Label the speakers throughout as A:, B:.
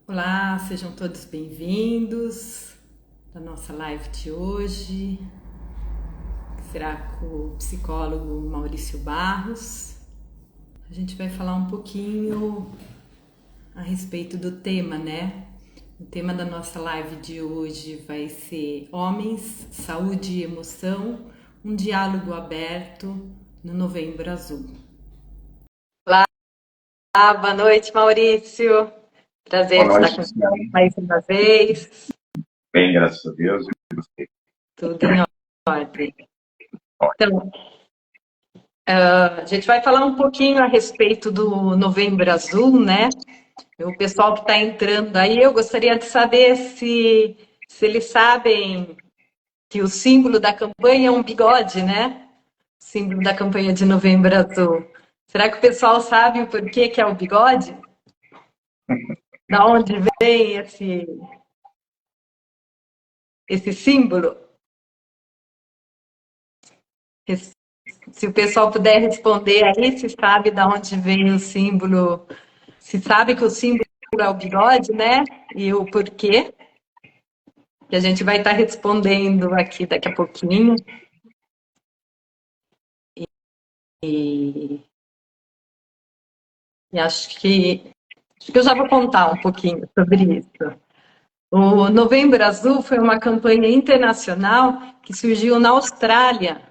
A: Olá, sejam todos bem-vindos à nossa live de hoje, que será com o psicólogo Maurício Barros. A gente vai falar um pouquinho a respeito do tema, né? O tema da nossa live de hoje vai ser Homens, Saúde e Emoção, um diálogo aberto no Novembro Azul. Olá, boa noite, Maurício.
B: Boa
A: Prazer estar
B: noite,
A: com você
B: Luciano.
A: mais uma vez.
B: Bem, graças a Deus. E você?
A: Tudo em ordem. Então, a gente vai falar um pouquinho a respeito do Novembro Azul, né? O pessoal que está entrando aí, eu gostaria de saber se eles sabem que o símbolo da campanha é um bigode, né? O símbolo da campanha de Novembro Azul. Será que o pessoal sabe o porquê que é o bigode? Da onde vem esse símbolo? Se o pessoal puder responder aí, se sabe da onde vem o símbolo, se sabe que o símbolo é o bigode, né? E o porquê, que a gente vai estar respondendo aqui daqui a pouquinho. E, e acho que eu já vou contar um pouquinho sobre isso. O Novembro Azul foi uma campanha internacional que surgiu na Austrália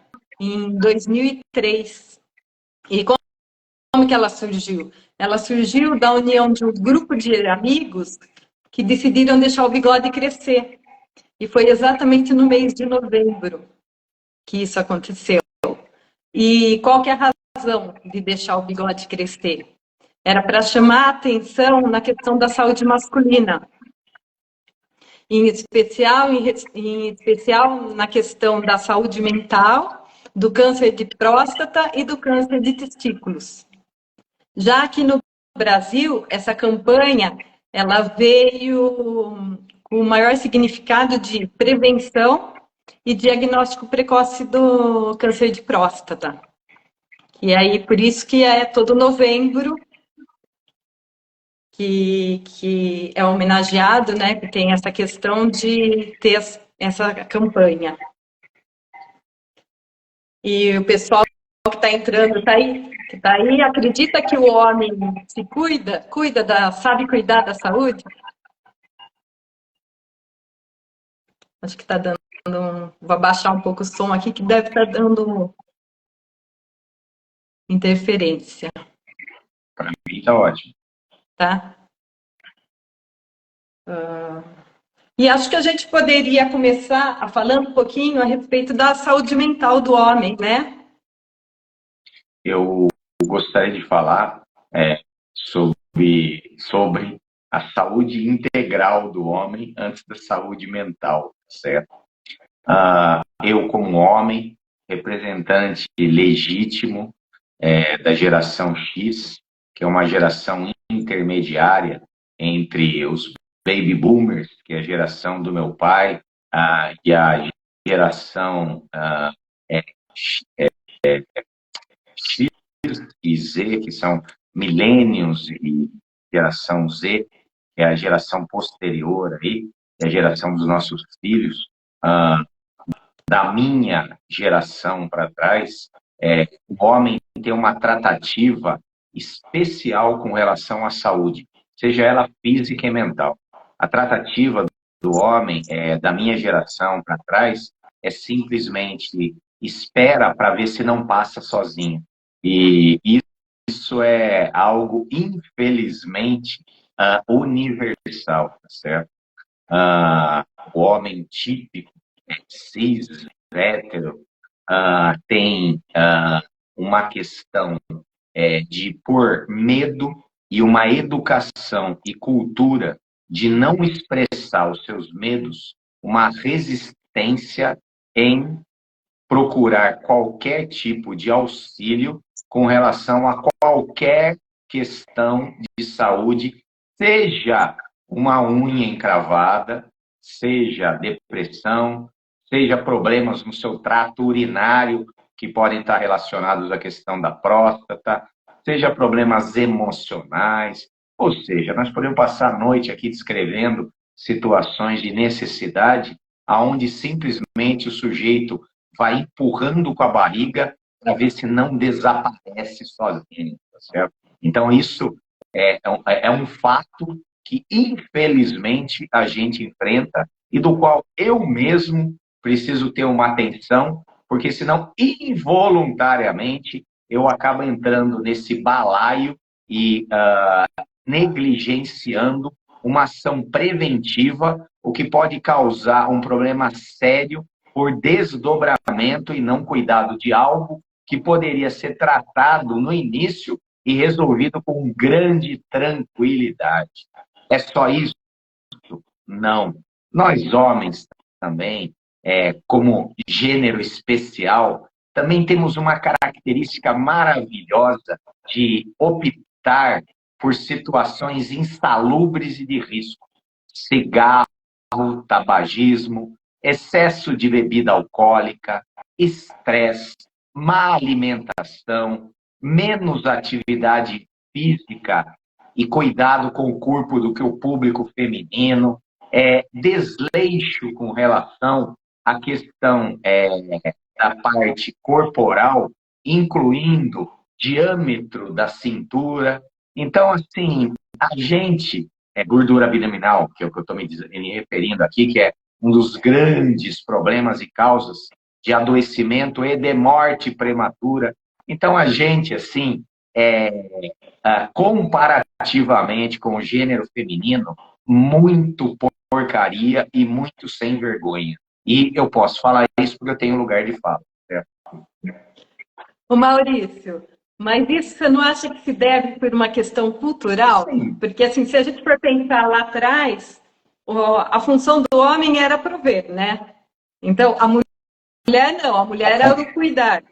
A: em 2003. E como que ela surgiu? Ela surgiu da união de um grupo de amigos que decidiram deixar o bigode crescer. E foi exatamente no mês de novembro que isso aconteceu. E qual que é a razão de deixar o bigode crescer? Era para chamar a atenção na questão da saúde masculina, em especial na questão da saúde mental, do câncer de próstata e do câncer de testículos. Já aqui no Brasil, essa campanha ela veio com o maior significado de prevenção e diagnóstico precoce do câncer de próstata. E aí, por isso que é todo novembro que é homenageado, né? Que tem essa questão de ter essa campanha. E o pessoal que está entrando, que tá aí, acredita que o homem se sabe cuidar da saúde? Acho que está dando vou abaixar um pouco o som aqui, que deve estar dando interferência,
B: Para mim está ótimo.
A: tá? E acho que a gente poderia começar a falando um pouquinho a respeito da saúde mental do homem, né?
B: Eu gostaria de falar sobre a saúde integral do homem antes da saúde mental, certo? Eu, como homem, representante legítimo da geração X, que é uma geração intermediária entre os baby boomers, que é a geração do meu pai, e a geração é, X e Z, que são millennials e geração Z, que é a geração posterior aí, é a geração dos nossos filhos, da minha geração para trás, o homem tem uma tratativa especial com relação à saúde, seja ela física e mental. A tratativa do homem, da minha geração para trás, é simplesmente espera para ver se não passa sozinho. E isso é algo, infelizmente, universal, tá certo? O homem típico, cis, hétero, tem uma questão de por medo e uma educação e cultura de não expressar os seus medos, uma resistência em procurar qualquer tipo de auxílio com relação a qualquer questão de saúde, seja uma unha encravada, seja depressão, seja problemas no seu trato urinário, que podem estar relacionados à questão da próstata, seja problemas emocionais, Ou seja, nós podemos passar a noite aqui descrevendo situações de necessidade, aonde simplesmente o sujeito vai empurrando com a barriga para ver se não desaparece sozinho, tá certo? Então, isso é um fato que, infelizmente, a gente enfrenta e do qual eu mesmo preciso ter uma atenção, porque senão, involuntariamente, eu acabo entrando nesse balaio e negligenciando uma ação preventiva, o que pode causar um problema sério por desdobramento e não cuidado de algo que poderia ser tratado no início e resolvido com grande tranquilidade. É só isso? Não. Nós, homens, também, como gênero especial, também temos uma característica maravilhosa de optar por situações insalubres e de risco. Cigarro, tabagismo, excesso de bebida alcoólica, estresse, má alimentação, menos atividade física e cuidado com o corpo do que o público feminino, desleixo com relação à questão da parte corporal, incluindo diâmetro da cintura. Então, assim, a gente, gordura abdominal, que é o que eu estou me referindo aqui, que é um dos grandes problemas e causas de adoecimento e de morte prematura. Então, a gente, assim, comparativamente com o gênero feminino, muito porcaria e muito sem vergonha. E eu posso falar isso porque eu tenho lugar de fala. Certo?
A: Ô Maurício, mas isso você não acha que se deve por uma questão cultural?
B: Sim.
A: Porque, assim, se a gente for pensar lá atrás, a função do homem era prover, né? Então, a mulher não, a mulher era o cuidar.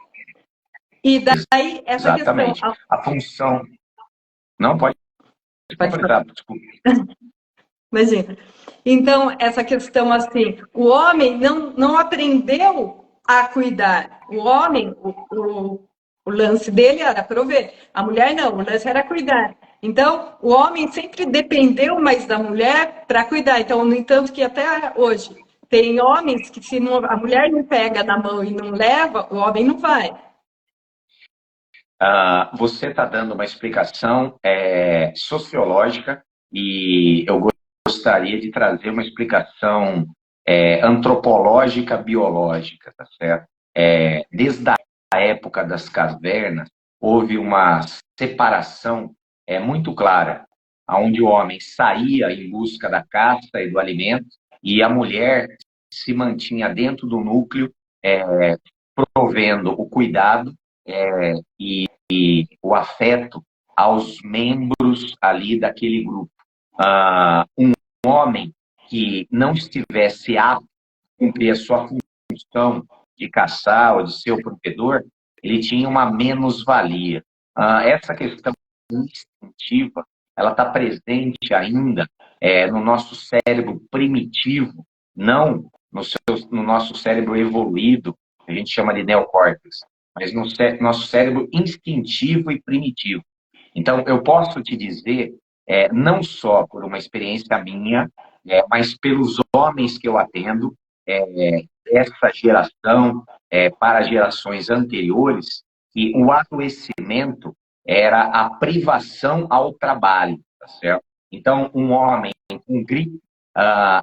A: E daí, essa
B: Exatamente.
A: questão...
B: A função... Não, pode completar, desculpa.
A: Imagina. Então, essa questão, assim, o homem não aprendeu a cuidar. O homem, o lance dele era prover. A mulher não, o lance era cuidar. Então, o homem sempre dependeu mais da mulher para cuidar. Então, no entanto, que até hoje tem homens que se não, a mulher não pega na mão e não leva, o homem não vai.
B: Você está dando uma explicação sociológica e eu gostaria de trazer uma explicação antropológica, biológica, tá certo? Desde a época das cavernas, houve uma separação muito clara, onde o homem saía em busca da caça e do alimento e a mulher se mantinha dentro do núcleo, provendo o cuidado e o afeto aos membros ali daquele grupo. Um homem que não estivesse apto a cumprir a sua função de caçar ou de ser o provedor, ele tinha uma menos-valia. Essa questão instintiva, ela está presente ainda no nosso cérebro primitivo, não no nosso cérebro evoluído, a gente chama de neocórtex, mas no nosso cérebro instintivo e primitivo. Então, eu posso te dizer, não só por uma experiência minha, mas pelos homens que eu atendo, essa geração para gerações anteriores, que o adoecimento era a privação ao trabalho, tá certo? Então, um homem com gripe,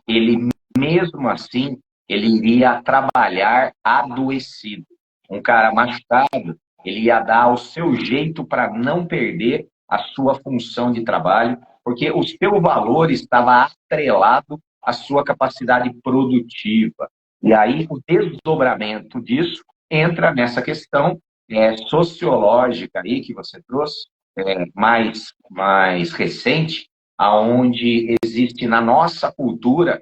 B: ele mesmo assim, ele iria trabalhar adoecido. Um cara machucado, ele ia dar o seu jeito para não perder a sua função de trabalho, porque o seu valor estava atrelado à sua capacidade produtiva. E aí, o desdobramento disso entra nessa questão sociológica aí que você trouxe, mais recente, aonde existe na nossa cultura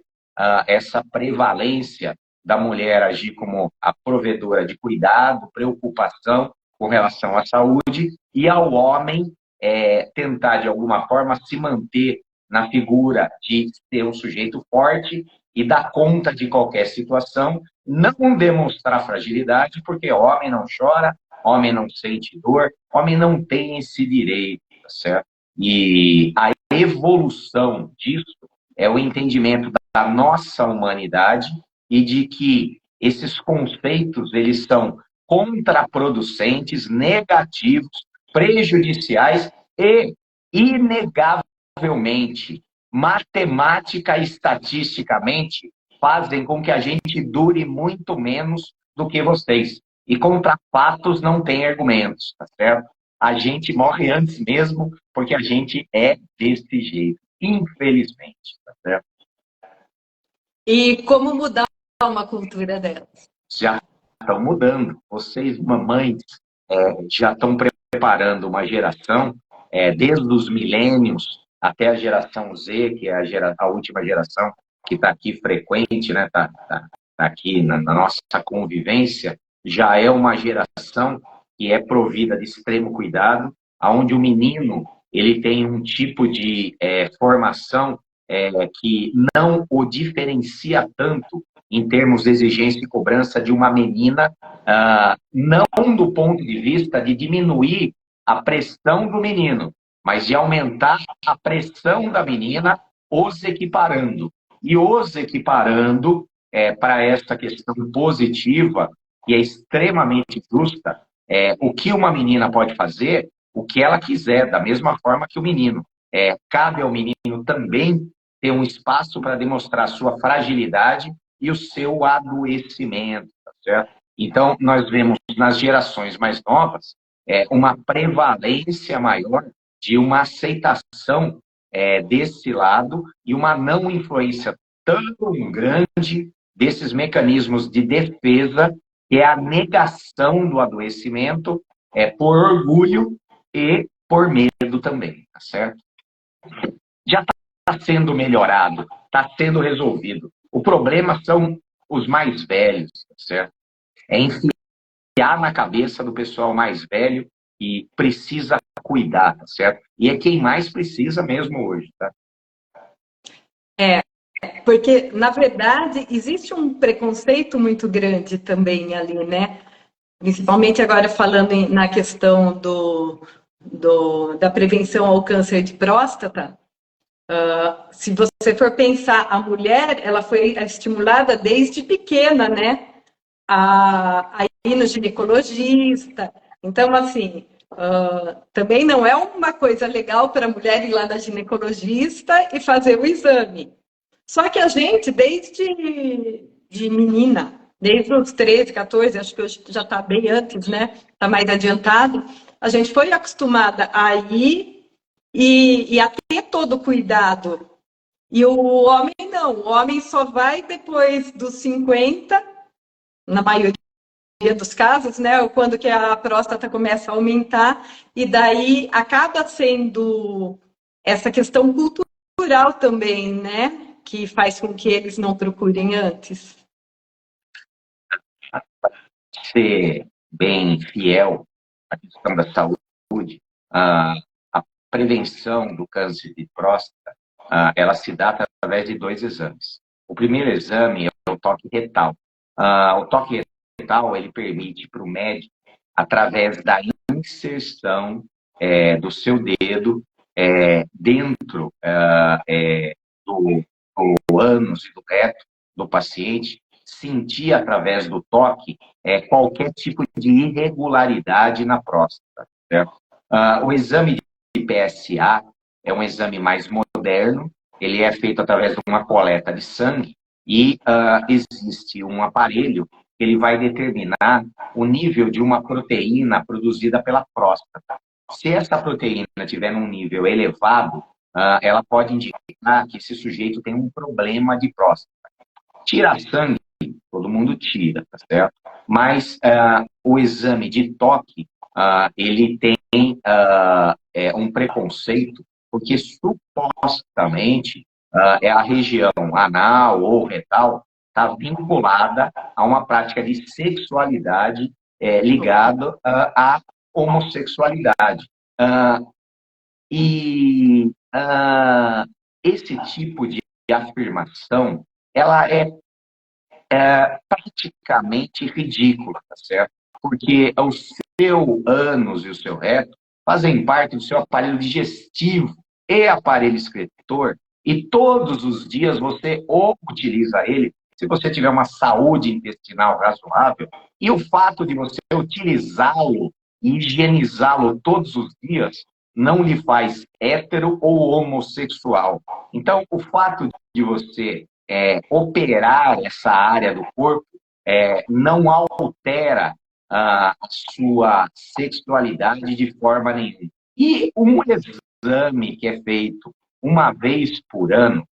B: essa prevalência da mulher agir como a provedora de cuidado, preocupação com relação à saúde, e ao homem tentar, de alguma forma, se manter na figura de ser um sujeito forte e dar conta de qualquer situação, não demonstrar fragilidade, porque homem não chora, homem não sente dor, homem não tem esse direito, tá certo? E a evolução disso é o entendimento da nossa humanidade e de que esses conceitos, eles são contraproducentes, negativos, prejudiciais e, inegavelmente, matemática e estatisticamente, fazem com que a gente dure muito menos do que vocês. E contra fatos não tem argumentos, tá certo? A gente morre antes mesmo porque a gente é desse jeito, infelizmente, tá certo?
A: E como mudar uma cultura delas?
B: Já estão mudando. Vocês, mamães, já estão preparando uma geração, desde os milênios até a geração Z, que é a última geração que está aqui frequente, né? Tá aqui na nossa convivência, já é uma geração que é provida de extremo cuidado, aonde o menino ele tem um tipo de formação que não o diferencia tanto em termos de exigência e cobrança de uma menina, não do ponto de vista de diminuir a pressão do menino, mas de aumentar a pressão da menina, os equiparando. E os equiparando para essa questão positiva, que é extremamente justa, o que uma menina pode fazer, o que ela quiser, da mesma forma que o menino. Cabe ao menino também ter um espaço para demonstrar sua fragilidade e o seu adoecimento, tá certo? Então, nós vemos nas gerações mais novas uma prevalência maior de uma aceitação desse lado e uma não influência tão grande desses mecanismos de defesa, que é a negação do adoecimento por orgulho e por medo também, tá certo? Já está sendo melhorado, está sendo resolvido. O problema são os mais velhos, tá certo? É enfiar na cabeça do pessoal mais velho e precisa cuidar, tá certo? E é quem mais precisa mesmo hoje, tá?
A: Porque, na verdade, existe um preconceito muito grande também ali, né? Principalmente agora falando na questão da prevenção ao câncer de próstata. Se você for pensar, a mulher, ela foi estimulada desde pequena, né? A ir no ginecologista. Então, assim, também não é uma coisa legal para a mulher ir lá na ginecologista e fazer o exame. Só que a gente, desde de menina, desde os 13, 14, acho que hoje já está bem antes, né? Está mais adiantado, a gente foi acostumada a ir e a ter todo o cuidado. E o homem não, o homem só vai depois dos 50, na maioria dos casos, né? Quando que a próstata começa a aumentar, e daí acaba sendo essa questão cultural também, né? Que faz com que eles não procurem antes.
B: Ser bem fiel à questão da saúde, a prevenção do câncer de próstata, ela se dá através de 2 exames. O primeiro exame é o toque retal. O toque retal, ele permite para o médico, através da inserção do seu dedo dentro do ânus e do reto do paciente, sentir através do toque qualquer tipo de irregularidade na próstata. Certo? O exame de PSA é um exame mais moderno, ele é feito através de uma coleta de sangue e existe um aparelho que ele vai determinar o nível de uma proteína produzida pela próstata. Se essa proteína estiver num nível elevado, ela pode indicar que esse sujeito tem um problema de próstata. Tirar sangue, todo mundo tira, tá certo? Mas o exame de toque, ele tem um preconceito, porque supostamente a região anal ou retal está vinculada a uma prática de sexualidade ligada à homossexualidade. Esse tipo de afirmação, ela é praticamente ridícula, tá certo? Porque o seu ânus e o seu reto fazem parte do seu aparelho digestivo e aparelho excretor, e todos os dias você utiliza ele, se você tiver uma saúde intestinal razoável, e o fato de você utilizá-lo e higienizá-lo todos os dias não lhe faz hétero ou homossexual. Então, o fato de você operar essa área do corpo não altera a sua sexualidade de forma nenhuma. E um exame que é feito uma vez por ano,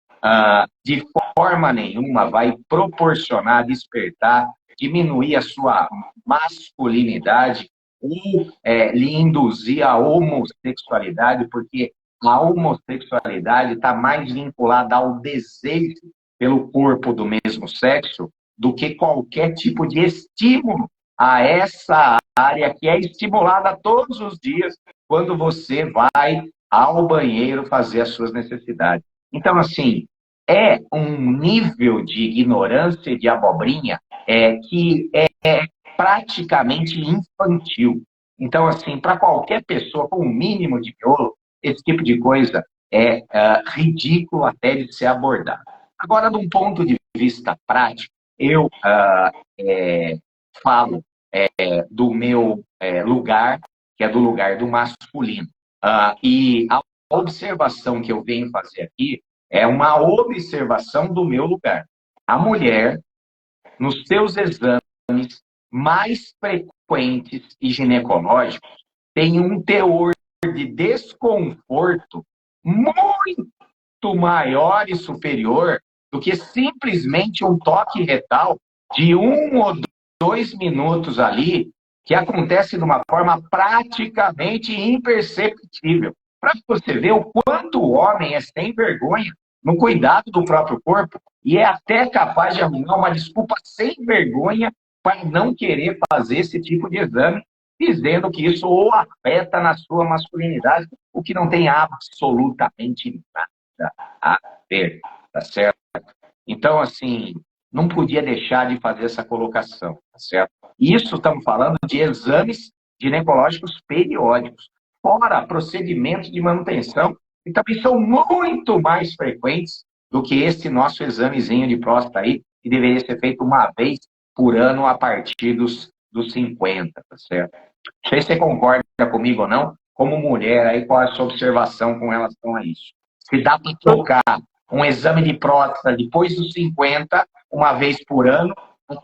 B: de forma nenhuma vai proporcionar, despertar, diminuir a sua masculinidade ou lhe induzir a homossexualidade, porque a homossexualidade está mais vinculada ao desejo pelo corpo do mesmo sexo do que qualquer tipo de estímulo a essa área que é estimulada todos os dias quando você vai ao banheiro fazer as suas necessidades. Então, assim, é um nível de ignorância e de abobrinha que é praticamente infantil. Então, assim, para qualquer pessoa com o mínimo de miolo, esse tipo de coisa é ridículo até de ser abordado. Agora, de um ponto de vista prático, eu falo do meu lugar, que é do lugar do masculino. E a observação que eu venho fazer aqui é uma observação do meu lugar. A mulher, nos seus exames mais frequentes e ginecológicos, tem um teor de desconforto muito maior e superior do que simplesmente um toque retal de 1 ou 2 minutos ali, que acontece de uma forma praticamente imperceptível. Para você ver o quanto o homem é sem vergonha no cuidado do próprio corpo e é até capaz de arrumar uma desculpa sem vergonha para não querer fazer esse tipo de exame, dizendo que isso o afeta na sua masculinidade, o que não tem absolutamente nada a ver, tá certo? Então, assim, não podia deixar de fazer essa colocação, tá certo? Isso estamos falando de exames ginecológicos periódicos, fora procedimentos de manutenção, que também são muito mais frequentes do que esse nosso examezinho de próstata aí, que deveria ser feito uma vez por ano a partir dos 50, tá certo? Não sei se você concorda comigo ou não, como mulher, aí qual é a sua observação com relação a isso? Se dá para trocar um exame de próstata depois dos 50, uma vez por ano,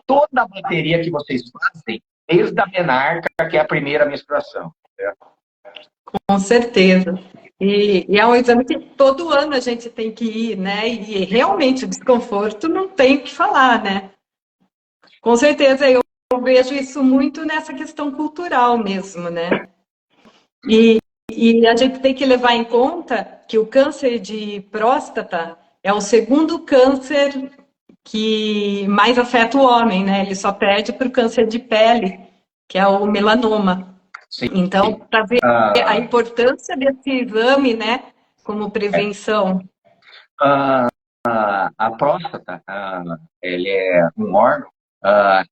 B: toda a bateria que vocês fazem, desde a menarca, que é a primeira menstruação. Certo?
A: Com certeza. E é um exame que todo ano a gente tem que ir, né? E realmente o desconforto não tem o que falar, né? Com certeza eu vejo isso muito nessa questão cultural mesmo, né? E a gente tem que levar em conta que o câncer de próstata é o segundo câncer que mais afeta o homem, né? Ele só perde para o câncer de pele, que é o melanoma.
B: Sim.
A: Então, para ver a importância desse exame, né, como prevenção.
B: A próstata, ele é um órgão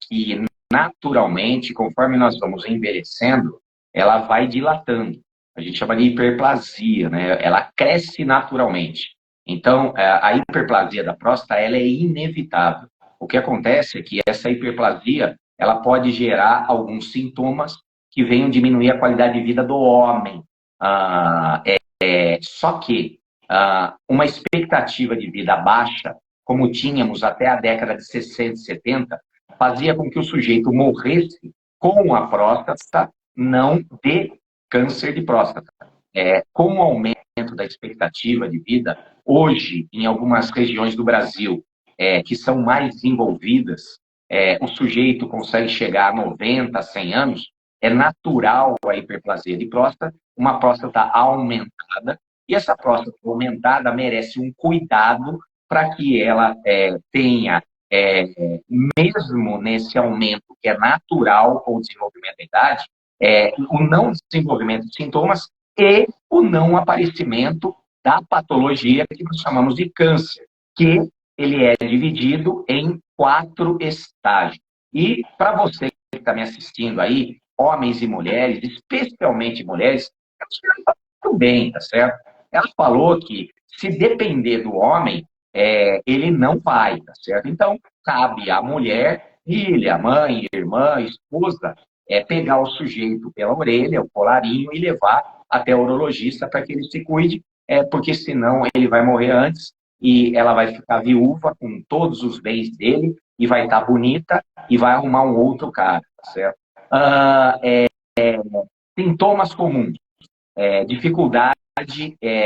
B: que naturalmente, conforme nós vamos envelhecendo, ela vai dilatando. A gente chama de hiperplasia, né? Ela cresce naturalmente. Então, a hiperplasia da próstata, ela é inevitável. O que acontece é que essa hiperplasia, ela pode gerar alguns sintomas que venham diminuir a qualidade de vida do homem. Só que uma expectativa de vida baixa, como tínhamos até a década de 60 e 70, fazia com que o sujeito morresse com a próstata, não de câncer de próstata. Com o aumento da expectativa de vida, hoje, em algumas regiões do Brasil que são mais desenvolvidas, o sujeito consegue chegar a 90, 100 anos, é natural a hiperplasia de próstata, uma próstata aumentada, e essa próstata aumentada merece um cuidado para que ela tenha, mesmo nesse aumento que é natural com o desenvolvimento da idade, o não desenvolvimento de sintomas e o não aparecimento da patologia que nós chamamos de câncer, que ele é dividido em 4 estágios. E para você que está me assistindo aí, homens e mulheres, especialmente mulheres, Tudo bem, tá certo? Ela falou que se depender do homem, ele não vai, tá certo? Então, cabe à mulher, filha, mãe, irmã, esposa, pegar o sujeito pela orelha, o colarinho, e levar até o urologista para que ele se cuide, porque senão ele vai morrer antes e ela vai ficar viúva com todos os bens dele e vai estar bonita e vai arrumar um outro cara, tá certo? Ah, sintomas comuns, dificuldade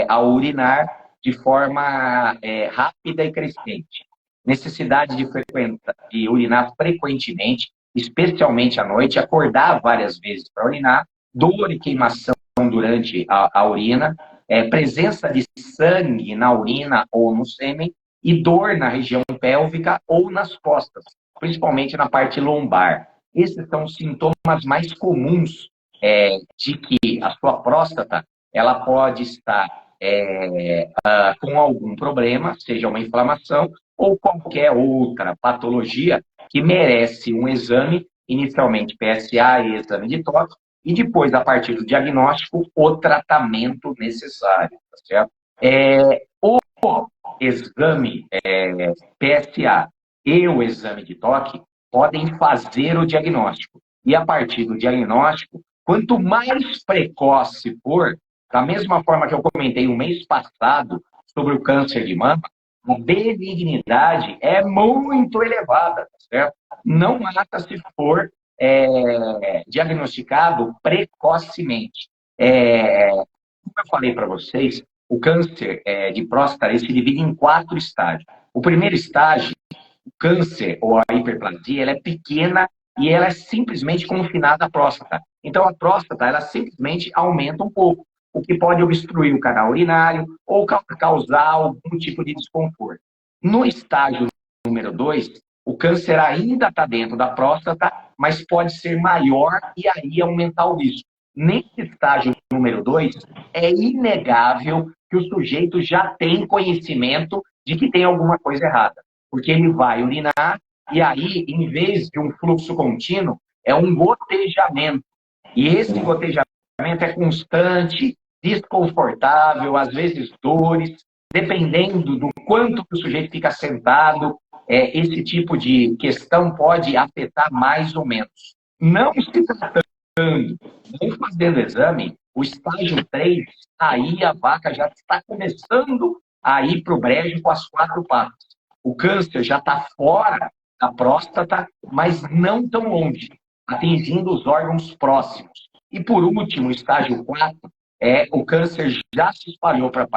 B: ao urinar de forma rápida e crescente, necessidade de urinar frequentemente, especialmente à noite, acordar várias vezes para urinar, dor e queimação durante a urina, presença de sangue na urina ou no sêmen e dor na região pélvica ou nas costas, principalmente na parte lombar. Esses são os sintomas mais comuns de que a sua próstata ela pode estar com algum problema, seja uma inflamação ou qualquer outra patologia que merece um exame, inicialmente PSA e exame de toque, e depois, a partir do diagnóstico, o tratamento necessário, tá certo? O exame PSA e o exame de toque podem fazer o diagnóstico. E a partir do diagnóstico, quanto mais precoce for, da mesma forma que eu comentei o mês passado sobre o câncer de mama, a benignidade é muito elevada, tá certo? Não mata se for diagnosticado precocemente. Como eu falei para vocês, o câncer de próstata se divide em 4 estágios. O primeiro estágio, o câncer ou a hiperplasia, ela é pequena e ela é simplesmente confinada à próstata. Então, a próstata, ela simplesmente aumenta um pouco, o que pode obstruir o canal urinário ou causar algum tipo de desconforto. No estágio número 2, o câncer ainda está dentro da próstata, mas pode ser maior e aí aumentar o risco. Nesse estágio número 2, é inegável que o sujeito já tem conhecimento de que tem alguma coisa errada, porque ele vai urinar e aí, em vez de um fluxo contínuo, é um gotejamento. E esse gotejamento é constante, desconfortável, às vezes dores, dependendo do quanto o sujeito fica sentado, esse tipo de questão pode afetar mais ou menos. Não se tratando, não fazendo exame, o estágio 3, aí a vaca já está começando a ir para o brejo com as 4 patas. O câncer já está fora da próstata, mas não tão longe, atingindo os órgãos próximos. E por último, o estágio 4, o câncer já se espalhou para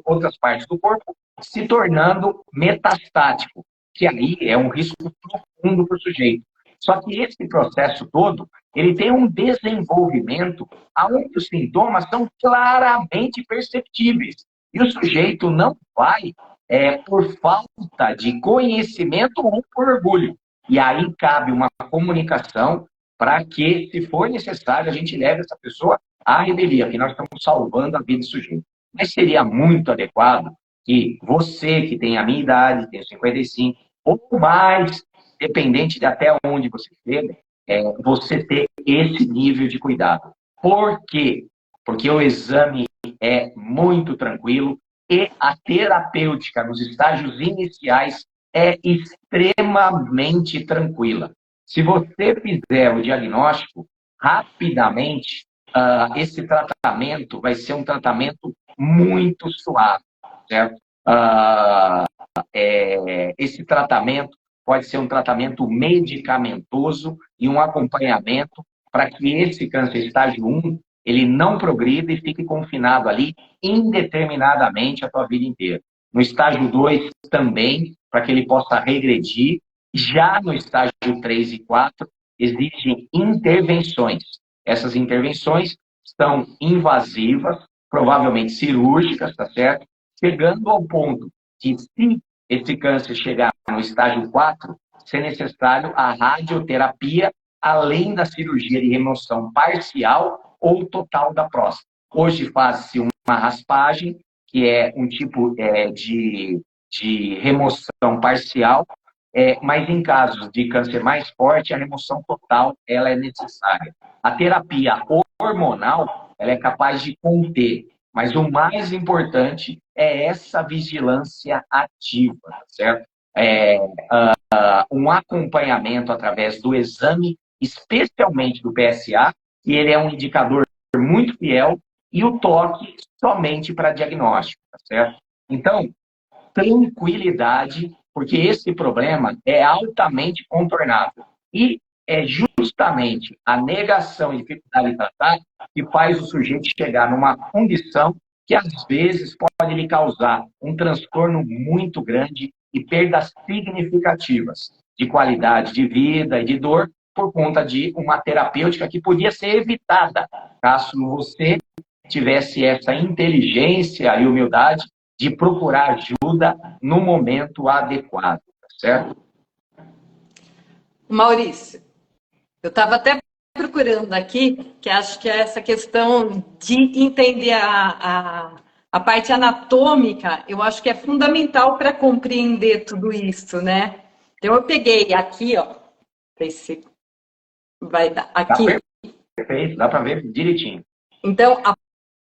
B: outras partes do corpo, se tornando metastático, que aí é um risco profundo para o sujeito. Só que esse processo todo, ele tem um desenvolvimento onde os sintomas são claramente perceptíveis. E o sujeito não vai por falta de conhecimento ou por orgulho. E aí cabe uma comunicação para que, se for necessário, a gente leve essa pessoa à revelia, porque nós estamos salvando a vida do sujeito. Mas seria muito adequado que você, que tem a minha idade, tem 55, ou mais, dependente de até onde você chega, você ter esse nível de cuidado. Por quê? Porque o exame é muito tranquilo e a terapêutica nos estágios iniciais é extremamente tranquila. Se você fizer o diagnóstico, rapidamente, esse tratamento vai ser um tratamento muito suave, certo? Esse tratamento pode ser um tratamento medicamentoso e um acompanhamento para que esse câncer estágio 1 ele não progrida e fique confinado ali indeterminadamente a sua vida inteira. No estágio 2 também, para que ele possa regredir. Já no estágio 3 e 4, existem intervenções. Essas intervenções são invasivas, provavelmente cirúrgicas, tá certo? Chegando ao ponto que, se esse câncer chegar no estágio 4, ser necessário a radioterapia, além da cirurgia de remoção parcial ou total da próstata. Hoje faz-se uma raspagem, que é um tipo de remoção parcial, mas em casos de câncer mais forte, a remoção total ela é necessária. A terapia hormonal ela é capaz de conter. Mas o mais importante é essa vigilância ativa, tá certo? Um acompanhamento através do exame, especialmente do PSA, que ele é um indicador muito fiel, e o toque somente para diagnóstico, tá certo? Então, tranquilidade, porque esse problema é altamente contornável. E é justamente a negação e dificuldade de tratar que faz o sujeito chegar numa condição que, às vezes, pode lhe causar um transtorno muito grande e perdas significativas de qualidade de vida e de dor por conta de uma terapêutica que podia ser evitada caso você tivesse essa inteligência e humildade de procurar ajuda no momento adequado, certo?
A: Maurício, eu estava até procurando aqui, que acho que é essa questão de entender a parte anatômica, eu acho que é fundamental para compreender tudo isso, né? Então, eu peguei aqui, ó, se vai dar aqui.
B: Tá perfeito, dá para ver direitinho.
A: Então, a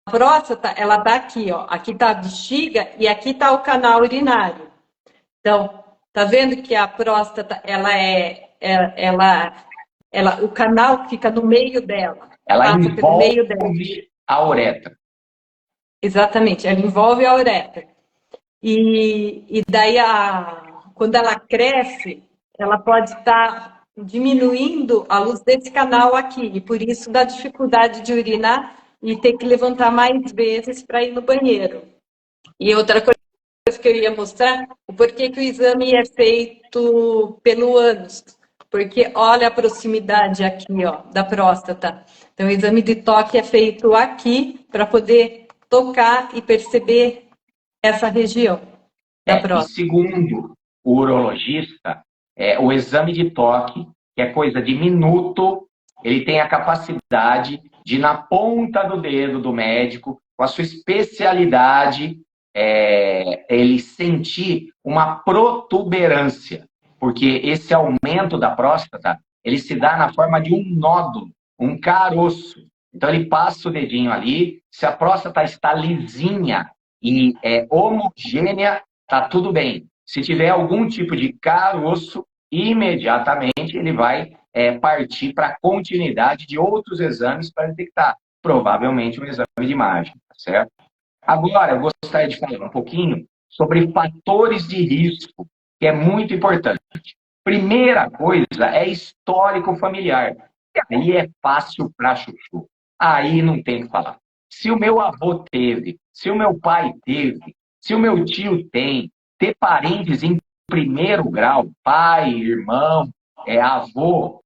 A: próstata, ela tá aqui, ó. Aqui tá a bexiga e aqui tá o canal urinário. Então, tá vendo que a próstata, o canal fica no meio dela.
B: Ela
A: passa pelo meio dela.
B: envolve a uretra.
A: Exatamente, ela envolve a uretra. E daí, quando ela cresce, ela pode estar diminuindo a luz desse canal aqui, e por isso dá dificuldade de urinar e ter que levantar mais vezes para ir no banheiro. E outra coisa que eu ia mostrar, o porquê que o exame é feito pelo ânus. Porque olha a proximidade aqui, ó, da próstata. Então, o exame de toque é feito aqui para poder tocar e perceber essa região da próstata.
B: E segundo o urologista, o exame de toque, que é coisa de minuto, ele tem a capacidade de, na ponta do dedo do médico, com a sua especialidade, ele sentir uma protuberância, porque esse aumento da próstata, ele se dá na forma de um nódulo, um caroço. Então, ele passa o dedinho ali, se a próstata está lisinha e homogênea, tá tudo bem. Se tiver algum tipo de caroço, imediatamente ele vai partir para a continuidade de outros exames para detectar, provavelmente um exame de imagem, certo? Agora, eu gostaria de falar um pouquinho sobre fatores de risco, que é muito importante. Primeira coisa é histórico familiar. E aí é fácil para chuchu. Aí não tem o que falar. Se o meu avô teve, se o meu pai teve, se o meu tio tem, ter parentes em primeiro grau, pai, irmão, avô,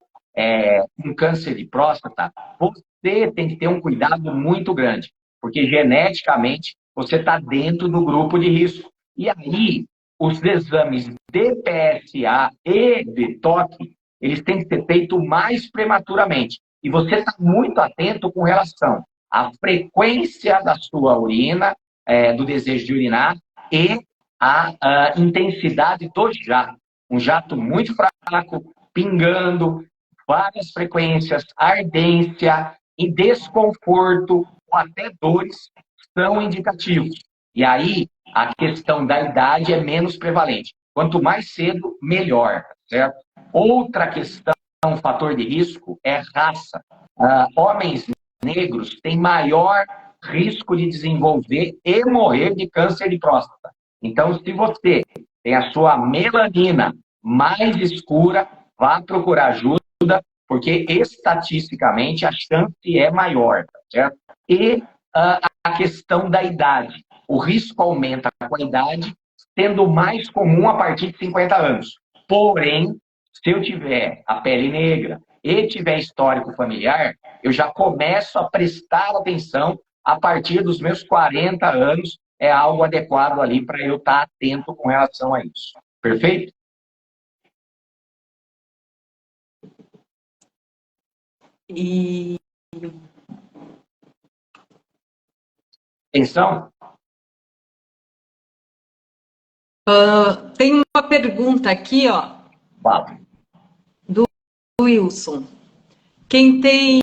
B: com câncer de próstata, você tem que ter um cuidado muito grande, porque geneticamente você está dentro do grupo de risco. E aí, os exames de PSA e de toque, eles têm que ser feitos mais prematuramente. E você está muito atento com relação à frequência da sua urina, do desejo de urinar, e a intensidade do jato. Um jato muito fraco, pingando, várias frequências, ardência e desconforto, ou até dores, são indicativos. E aí, a questão da idade é menos prevalente. Quanto mais cedo, melhor, certo? Outra questão, um fator de risco, é raça. Homens negros têm maior risco de desenvolver e morrer de câncer de próstata. Então, se você tem a sua melanina mais escura, vá procurar ajuda, porque estatisticamente a chance é maior, certo? E a questão da idade. O risco aumenta com a idade, sendo mais comum a partir de 50 anos. Porém, se eu tiver a pele negra e tiver histórico familiar, eu já começo a prestar atenção a partir dos meus 40 anos, é algo adequado ali para eu estar atento com relação a isso. Perfeito?
A: E
B: atenção?
A: Tem uma pergunta aqui, ó,
B: Fala.
A: do Wilson. Quem tem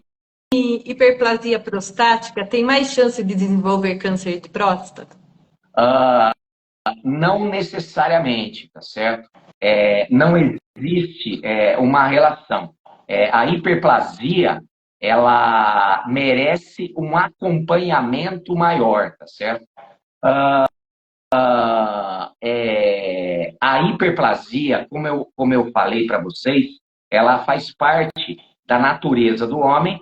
A: hiperplasia prostática tem mais chance de desenvolver câncer de próstata?
B: Não necessariamente, tá certo? Não existe uma relação. A hiperplasia, ela merece um acompanhamento maior, tá certo? A hiperplasia, como eu falei para vocês, ela faz parte da natureza do homem.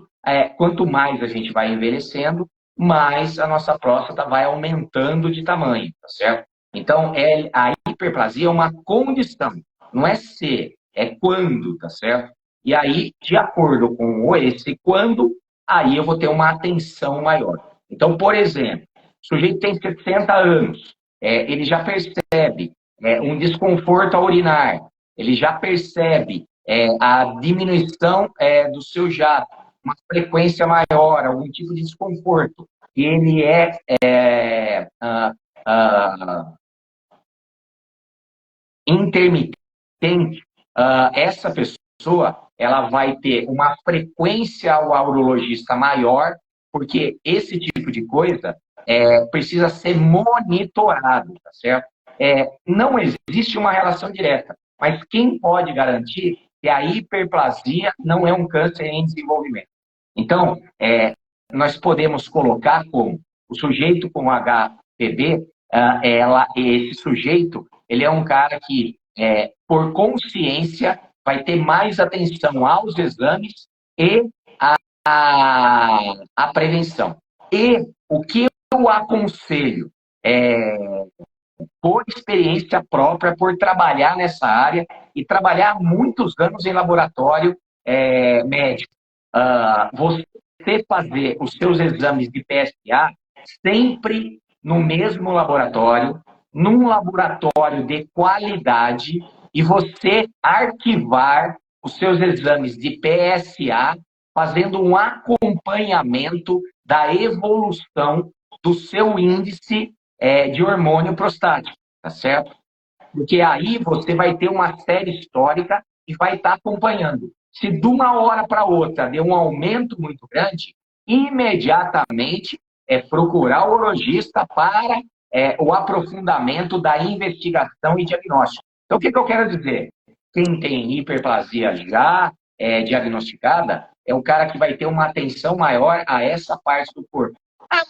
B: Quanto mais a gente vai envelhecendo, mais a nossa próstata vai aumentando de tamanho, tá certo? Então, a hiperplasia é uma condição, não é ser, é quando, tá certo? E aí, de acordo com esse quando, aí eu vou ter uma atenção maior. Então, por exemplo, o sujeito tem 60 anos, ele já percebe um desconforto a urinar, ele já percebe a diminuição do seu jato, uma frequência maior, algum tipo de desconforto, e ele intermitente, essa pessoa ela vai ter uma frequência ao urologista maior, porque esse tipo de coisa precisa ser monitorado, tá certo? Não existe uma relação direta, mas quem pode garantir que a hiperplasia não é um câncer em desenvolvimento? Então, nós podemos colocar como o sujeito com HPV, esse sujeito, ele é um cara que, por consciência, vai ter mais atenção aos exames e à prevenção. E o que eu aconselho, por experiência própria, por trabalhar nessa área e trabalhar muitos anos em laboratório médico, você fazer os seus exames de PSA sempre no mesmo laboratório, num laboratório de qualidade, e você arquivar os seus exames de PSA, fazendo um acompanhamento da evolução do seu índice de hormônio prostático, tá certo? Porque aí você vai ter uma série histórica e vai estar acompanhando. Se de uma hora para outra deu um aumento muito grande, imediatamente procurar o urologista para o aprofundamento da investigação e diagnóstico. Então, o que eu quero dizer? Quem tem hiperplasia já diagnosticada é o cara que vai ter uma atenção maior a essa parte do corpo.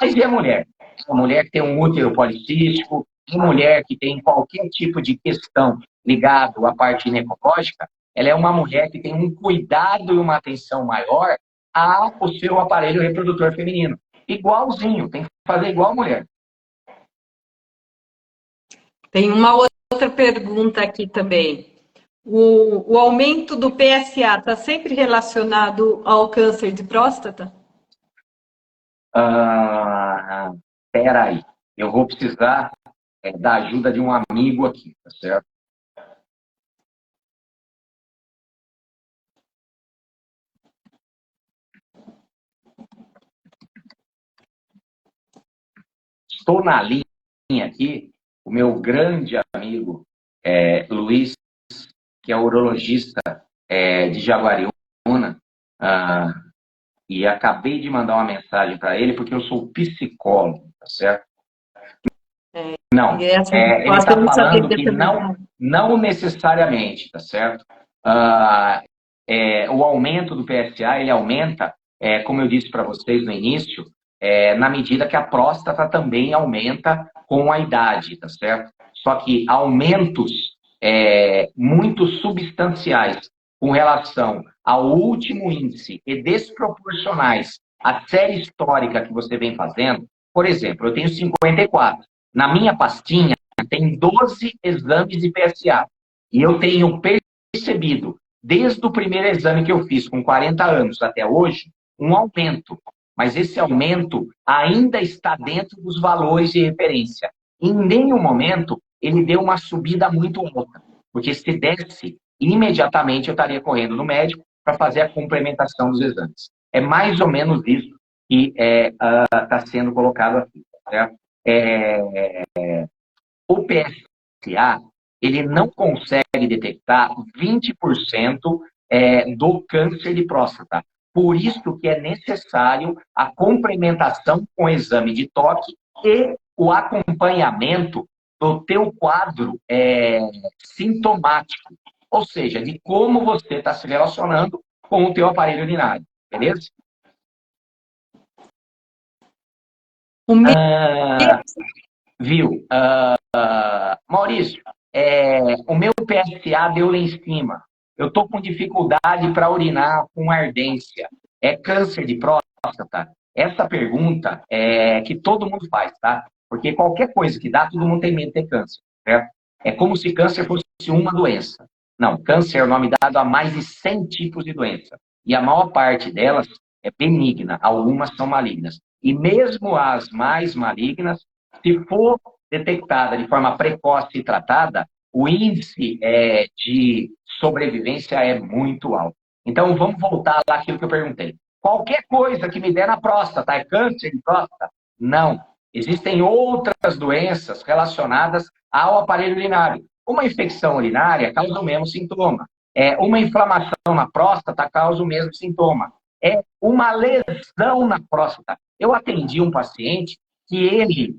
B: Mas e a mulher? A mulher que tem um útero policístico, a mulher que tem qualquer tipo de questão ligado à parte ginecológica, ela é uma mulher que tem um cuidado e uma atenção maior ao seu aparelho reprodutor feminino. Igualzinho, tem que fazer igual a mulher.
A: Tem uma outra pergunta aqui também. O aumento do PSA está sempre relacionado ao câncer de próstata?
B: Espera aí, eu vou precisar da ajuda de um amigo aqui, tá certo? Estou na linha aqui, o meu grande amigo Luiz, que é urologista de Jaguariúna, e acabei de mandar uma mensagem para ele, porque eu sou psicólogo, tá certo? Não, ele está falando que não necessariamente, tá certo? O aumento do PSA, ele aumenta, como eu disse para vocês no início, na medida que a próstata também aumenta com a idade, tá certo? Só que aumentos muito substanciais com relação ao último índice e desproporcionais à série histórica que você vem fazendo. Por exemplo, eu tenho 54. Na minha pastinha tem 12 exames de PSA. E eu tenho percebido, desde o primeiro exame que eu fiz, com 40 anos até hoje, um aumento. Mas esse aumento ainda está dentro dos valores de referência. Em nenhum momento ele deu uma subida muito alta. Porque se desse, imediatamente eu estaria correndo no médico para fazer a complementação dos exames. É mais ou menos isso que está sendo colocado aqui. Certo? O PSA, ele não consegue detectar 20% do câncer de próstata, Por isso que é necessário a complementação com o exame de toque e o acompanhamento do teu quadro sintomático, ou seja, de como você está se relacionando com o teu aparelho urinário, beleza? Viu? Maurício, o meu PSA deu lá em cima. Eu estou com dificuldade para urinar com ardência. É câncer de próstata? Essa pergunta é que todo mundo faz, tá? Porque qualquer coisa que dá, todo mundo tem medo de ter câncer, certo? É como se câncer fosse uma doença. Não, câncer é o nome dado a mais de 100 tipos de doença. E a maior parte delas é benigna, algumas são malignas. E mesmo as mais malignas, se for detectada de forma precoce e tratada, o índice de sobrevivência é muito alto. Então, vamos voltar lá àquilo que eu perguntei. Qualquer coisa que me der na próstata é câncer de próstata? Não. Existem outras doenças relacionadas ao aparelho urinário. Uma infecção urinária causa o mesmo sintoma. Uma inflamação na próstata causa o mesmo sintoma. É uma lesão na próstata. Eu atendi um paciente que ele,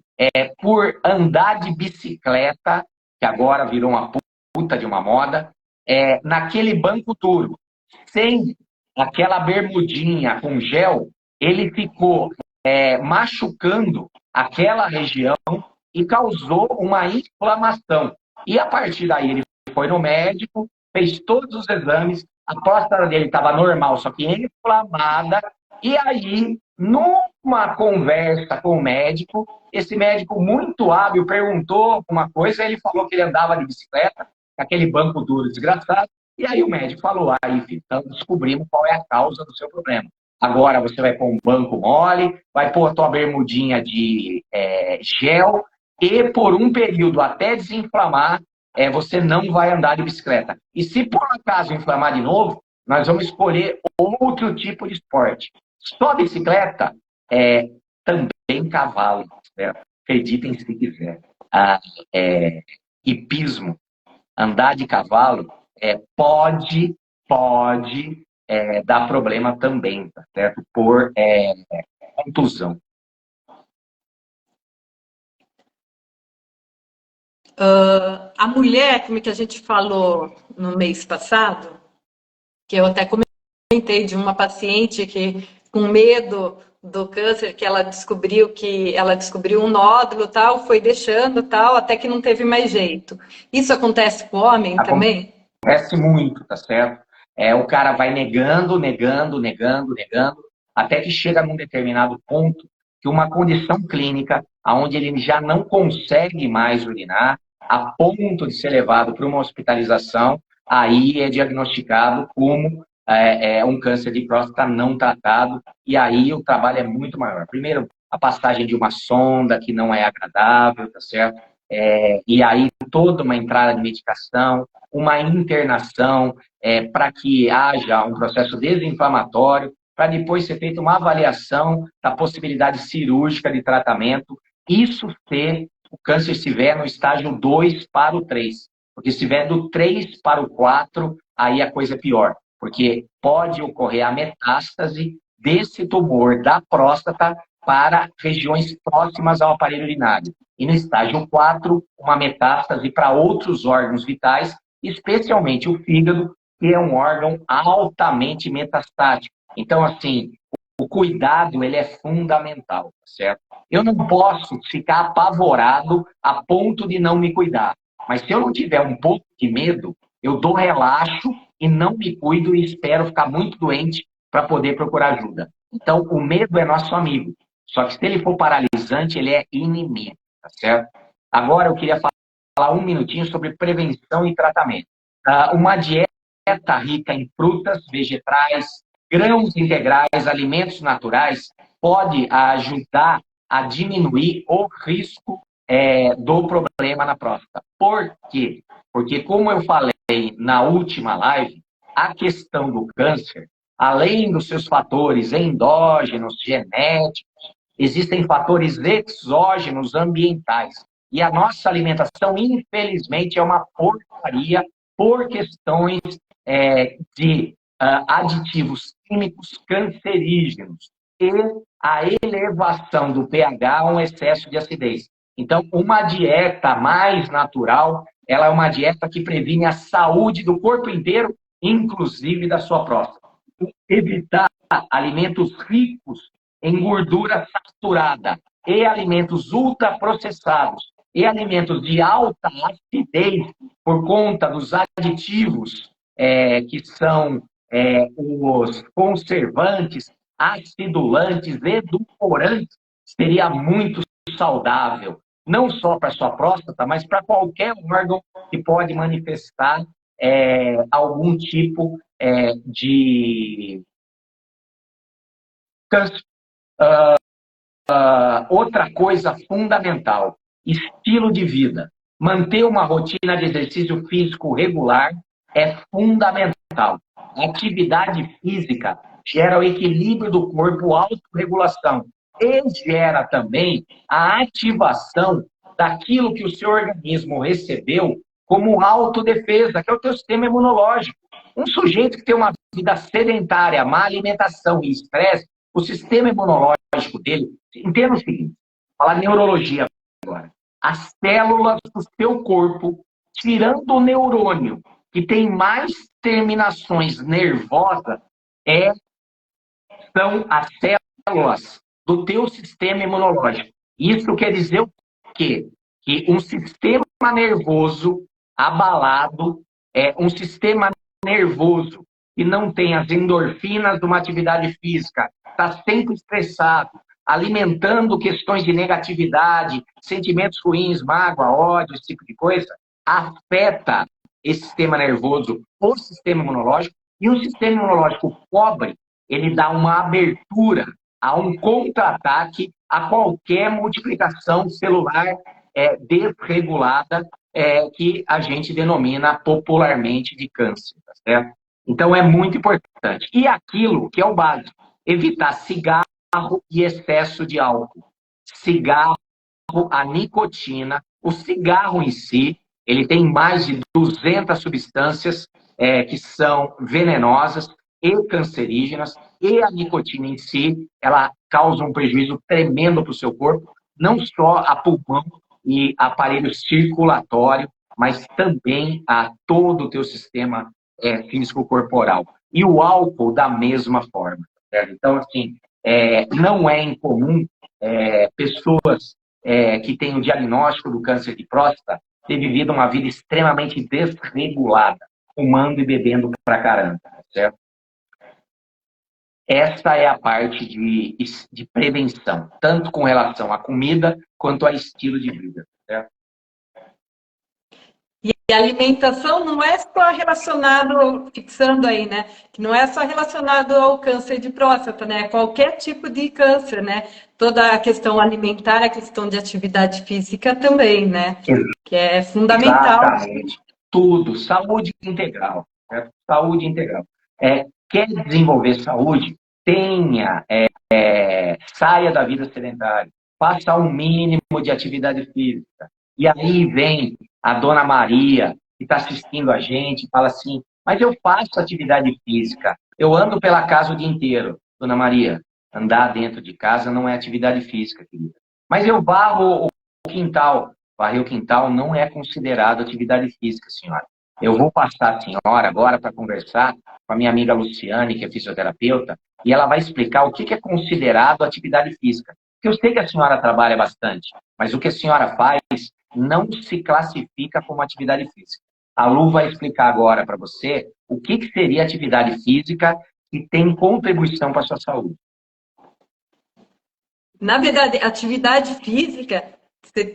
B: por andar de bicicleta, que agora virou uma puta de uma moda, naquele banco duro, sem aquela bermudinha com gel, ele ficou machucando aquela região e causou uma inflamação. E a partir daí ele foi no médico, fez todos os exames, a próstata dele estava normal, só que inflamada, e aí, numa conversa com o médico, esse médico muito hábil perguntou uma coisa, ele falou que ele andava de bicicleta, aquele banco duro desgraçado, e aí o médico falou, aí, filho, então descobrimos qual é a causa do seu problema. Agora você vai pôr um banco mole, vai pôr a tua bermudinha de gel, e por um período até desinflamar, você não vai andar de bicicleta. E se por acaso inflamar de novo, nós vamos escolher outro tipo de esporte. Só bicicleta, também cavalo, certo? Acreditem se quiser. Hipismo, andar de cavalo, pode dar problema também, tá certo? Por contusão.
A: A mulher, como que a gente falou no mês passado, que eu até comentei de uma paciente que, com medo do câncer, que ela descobriu um nódulo, tal, foi deixando, tal, até que não teve mais jeito. Isso acontece com o homem também?
B: Acontece muito, tá certo? O cara vai negando, até que chega num determinado ponto que uma condição clínica, onde ele já não consegue mais urinar, a ponto de ser levado para uma hospitalização, aí é diagnosticado como um câncer de próstata não tratado, e aí o trabalho é muito maior. Primeiro, a passagem de uma sonda que não é agradável, tá certo? E aí toda uma entrada de medicação, uma internação para que haja um processo desinflamatório, para depois ser feita uma avaliação da possibilidade cirúrgica de tratamento, isso se o câncer estiver no estágio 2 para o 3. Porque se estiver do 3 para o 4, aí a coisa é pior. Porque pode ocorrer a metástase desse tumor da próstata para regiões próximas ao aparelho urinário. E no estágio 4, uma metástase para outros órgãos vitais, especialmente o fígado, que é um órgão altamente metastático. Então, assim, o cuidado ele é fundamental, certo? Eu não posso ficar apavorado a ponto de não me cuidar. Mas se eu não tiver um pouco de medo, eu dou relaxo e não me cuido e espero ficar muito doente para poder procurar ajuda. Então, o medo é nosso amigo. Só que se ele for paralisante, ele é inimigo, tá certo? Agora eu queria falar um minutinho sobre prevenção e tratamento. Uma dieta rica em frutas, vegetais, grãos integrais, alimentos naturais, pode ajudar a diminuir o risco do problema na próstata. Por quê? Porque, como eu falei na última live, a questão do câncer, além dos seus fatores endógenos, genéticos, existem fatores exógenos ambientais. E a nossa alimentação, infelizmente, é uma porcaria por questões de aditivos químicos cancerígenos e a elevação do pH a um excesso de acidez. Então, uma dieta mais natural, ela é uma dieta que previne a saúde do corpo inteiro, inclusive da sua próstata. Evitar alimentos ricos em gordura saturada e alimentos ultraprocessados e alimentos de alta acidez por conta dos aditivos que são os conservantes, acidulantes, edulcorantes, seria muito saudável, não só para a sua próstata, mas para qualquer órgão que pode manifestar algum tipo de câncer. Outra coisa fundamental, estilo de vida. Manter uma rotina de exercício físico regular é fundamental. A atividade física gera o equilíbrio do corpo, autorregulação, e gera também a ativação daquilo que o seu organismo recebeu como autodefesa, que é o teu sistema imunológico. Um sujeito que tem uma vida sedentária, má alimentação e estresse, o sistema imunológico dele, entenda o seguinte, falar neurologia agora, as células do seu corpo, tirando o neurônio, que tem mais terminações nervosas, são as células do teu sistema imunológico. Isso quer dizer o quê? Que um sistema nervoso abalado é um sistema nervoso que não tem as endorfinas de uma atividade física, está sempre estressado, alimentando questões de negatividade, sentimentos ruins, mágoa, ódio, esse tipo de coisa, afeta esse sistema nervoso, o sistema imunológico, e o sistema imunológico pobre, ele dá uma abertura a um contra-ataque a qualquer multiplicação celular desregulada que a gente denomina popularmente de câncer, tá certo? Então é muito importante. E aquilo que é o básico, evitar cigarro e excesso de álcool. Cigarro, a nicotina, o cigarro em si, ele tem mais de 200 substâncias que são venenosas e cancerígenas, e a nicotina em si, ela causa um prejuízo tremendo para o seu corpo, não só a pulmão e aparelho circulatório, mas também a todo o teu sistema físico corporal. E o álcool da mesma forma. Certo? Então, assim, não é incomum pessoas que têm o diagnóstico do câncer de próstata ter vivido uma vida extremamente desregulada, fumando e bebendo pra caramba, certo? Essa é a parte de prevenção, tanto com relação à comida quanto a estilo de vida, certo?
A: E a alimentação não é só relacionado, fixando aí, né? Que não é só relacionado ao câncer de próstata, né? Qualquer tipo de câncer, né? Toda a questão alimentar, a questão de atividade física também, né? Que é fundamental.
B: Exatamente. Tudo, saúde integral, certo? Saúde integral. Quer desenvolver saúde? Saia da vida sedentária, faça um mínimo de atividade física. E aí vem a dona Maria, que está assistindo a gente, e fala assim, mas eu faço atividade física, eu ando pela casa o dia inteiro. Dona Maria, andar dentro de casa não é atividade física, querida. Mas eu varro o quintal. Varrer o quintal não é considerado atividade física, senhora. Eu vou passar a senhora agora para conversar com a minha amiga Luciane, que é fisioterapeuta, e ela vai explicar o que é considerado atividade física. Porque eu sei que a senhora trabalha bastante, mas o que a senhora faz não se classifica como atividade física. A Lu vai explicar agora para você o que seria atividade física que tem contribuição para a sua saúde.
A: Na verdade, atividade física, você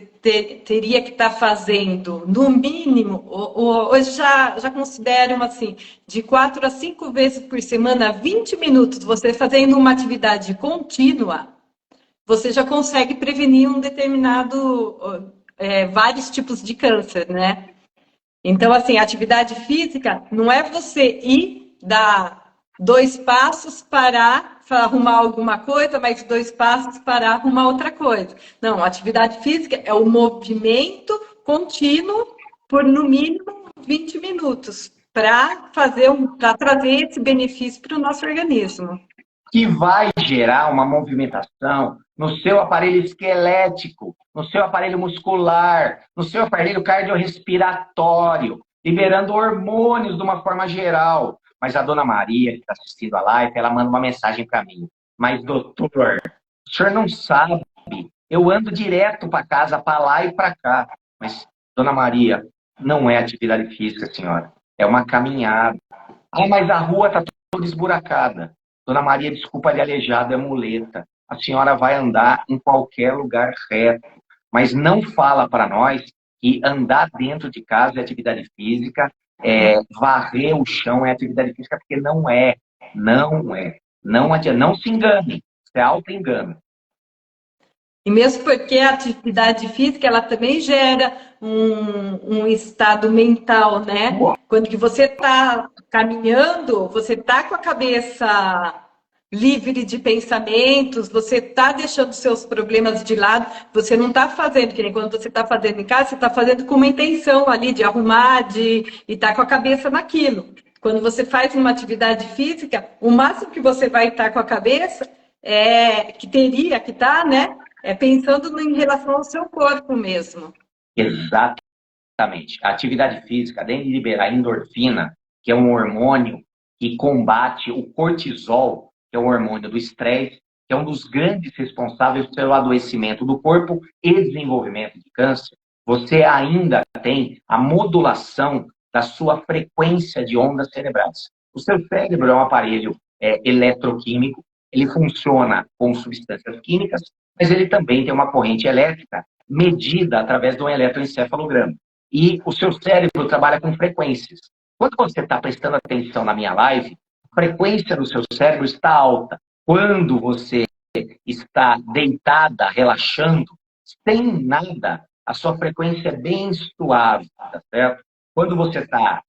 A: teria que estar fazendo, no mínimo, hoje já consideram assim, de 4 a 5 vezes por semana, 20 minutos, você fazendo uma atividade contínua, você já consegue prevenir um determinado, vários tipos de câncer, né? Então, assim, atividade física não é você ir dar 2 passos, parar, arrumar alguma coisa, mais 2 passos, parar, arrumar outra coisa. Não, atividade física é o movimento contínuo por, no mínimo, 20 minutos. para trazer esse benefício para o nosso organismo.
B: Que vai gerar uma movimentação no seu aparelho esquelético, no seu aparelho muscular, no seu aparelho cardiorrespiratório, liberando hormônios de uma forma geral. Mas a dona Maria, que está assistindo a live, ela manda uma mensagem para mim. Mas, doutor, o senhor não sabe, eu ando direto para casa, para lá e para cá. Mas, dona Maria, não é atividade física, senhora. É uma caminhada. Ah, mas a rua está toda esburacada. Dona Maria, desculpa de aleijado, é muleta. A senhora vai andar em qualquer lugar reto. Mas não fala para nós que andar dentro de casa é atividade física, varrer o chão é atividade física, porque não é. Não é. Não adianta. Não se engane. Isso é auto-engano.
A: E mesmo porque a atividade física, ela também gera um estado mental, né? Quando que você está caminhando, você está com a cabeça livre de pensamentos, você está deixando seus problemas de lado, você não está fazendo, que nem quando você está fazendo em casa, você está fazendo com uma intenção ali de arrumar, e estar com a cabeça naquilo. Quando você faz uma atividade física, o máximo que você vai estar com a cabeça que teria que estar, né? Pensando em relação ao seu corpo mesmo.
B: Exatamente. A atividade física, além de liberar endorfina, que é um hormônio que combate o cortisol, que é um hormônio do estresse, que é um dos grandes responsáveis pelo adoecimento do corpo e desenvolvimento de câncer, você ainda tem a modulação da sua frequência de ondas cerebrais. O seu cérebro é um aparelho eletroquímico, ele funciona com substâncias químicas, mas ele também tem uma corrente elétrica medida através de um eletroencefalograma. E o seu cérebro trabalha com frequências. Quando você está prestando atenção na minha live, a frequência do seu cérebro está alta. Quando você está deitada, relaxando, sem nada, a sua frequência é bem suave, tá certo? Quando você está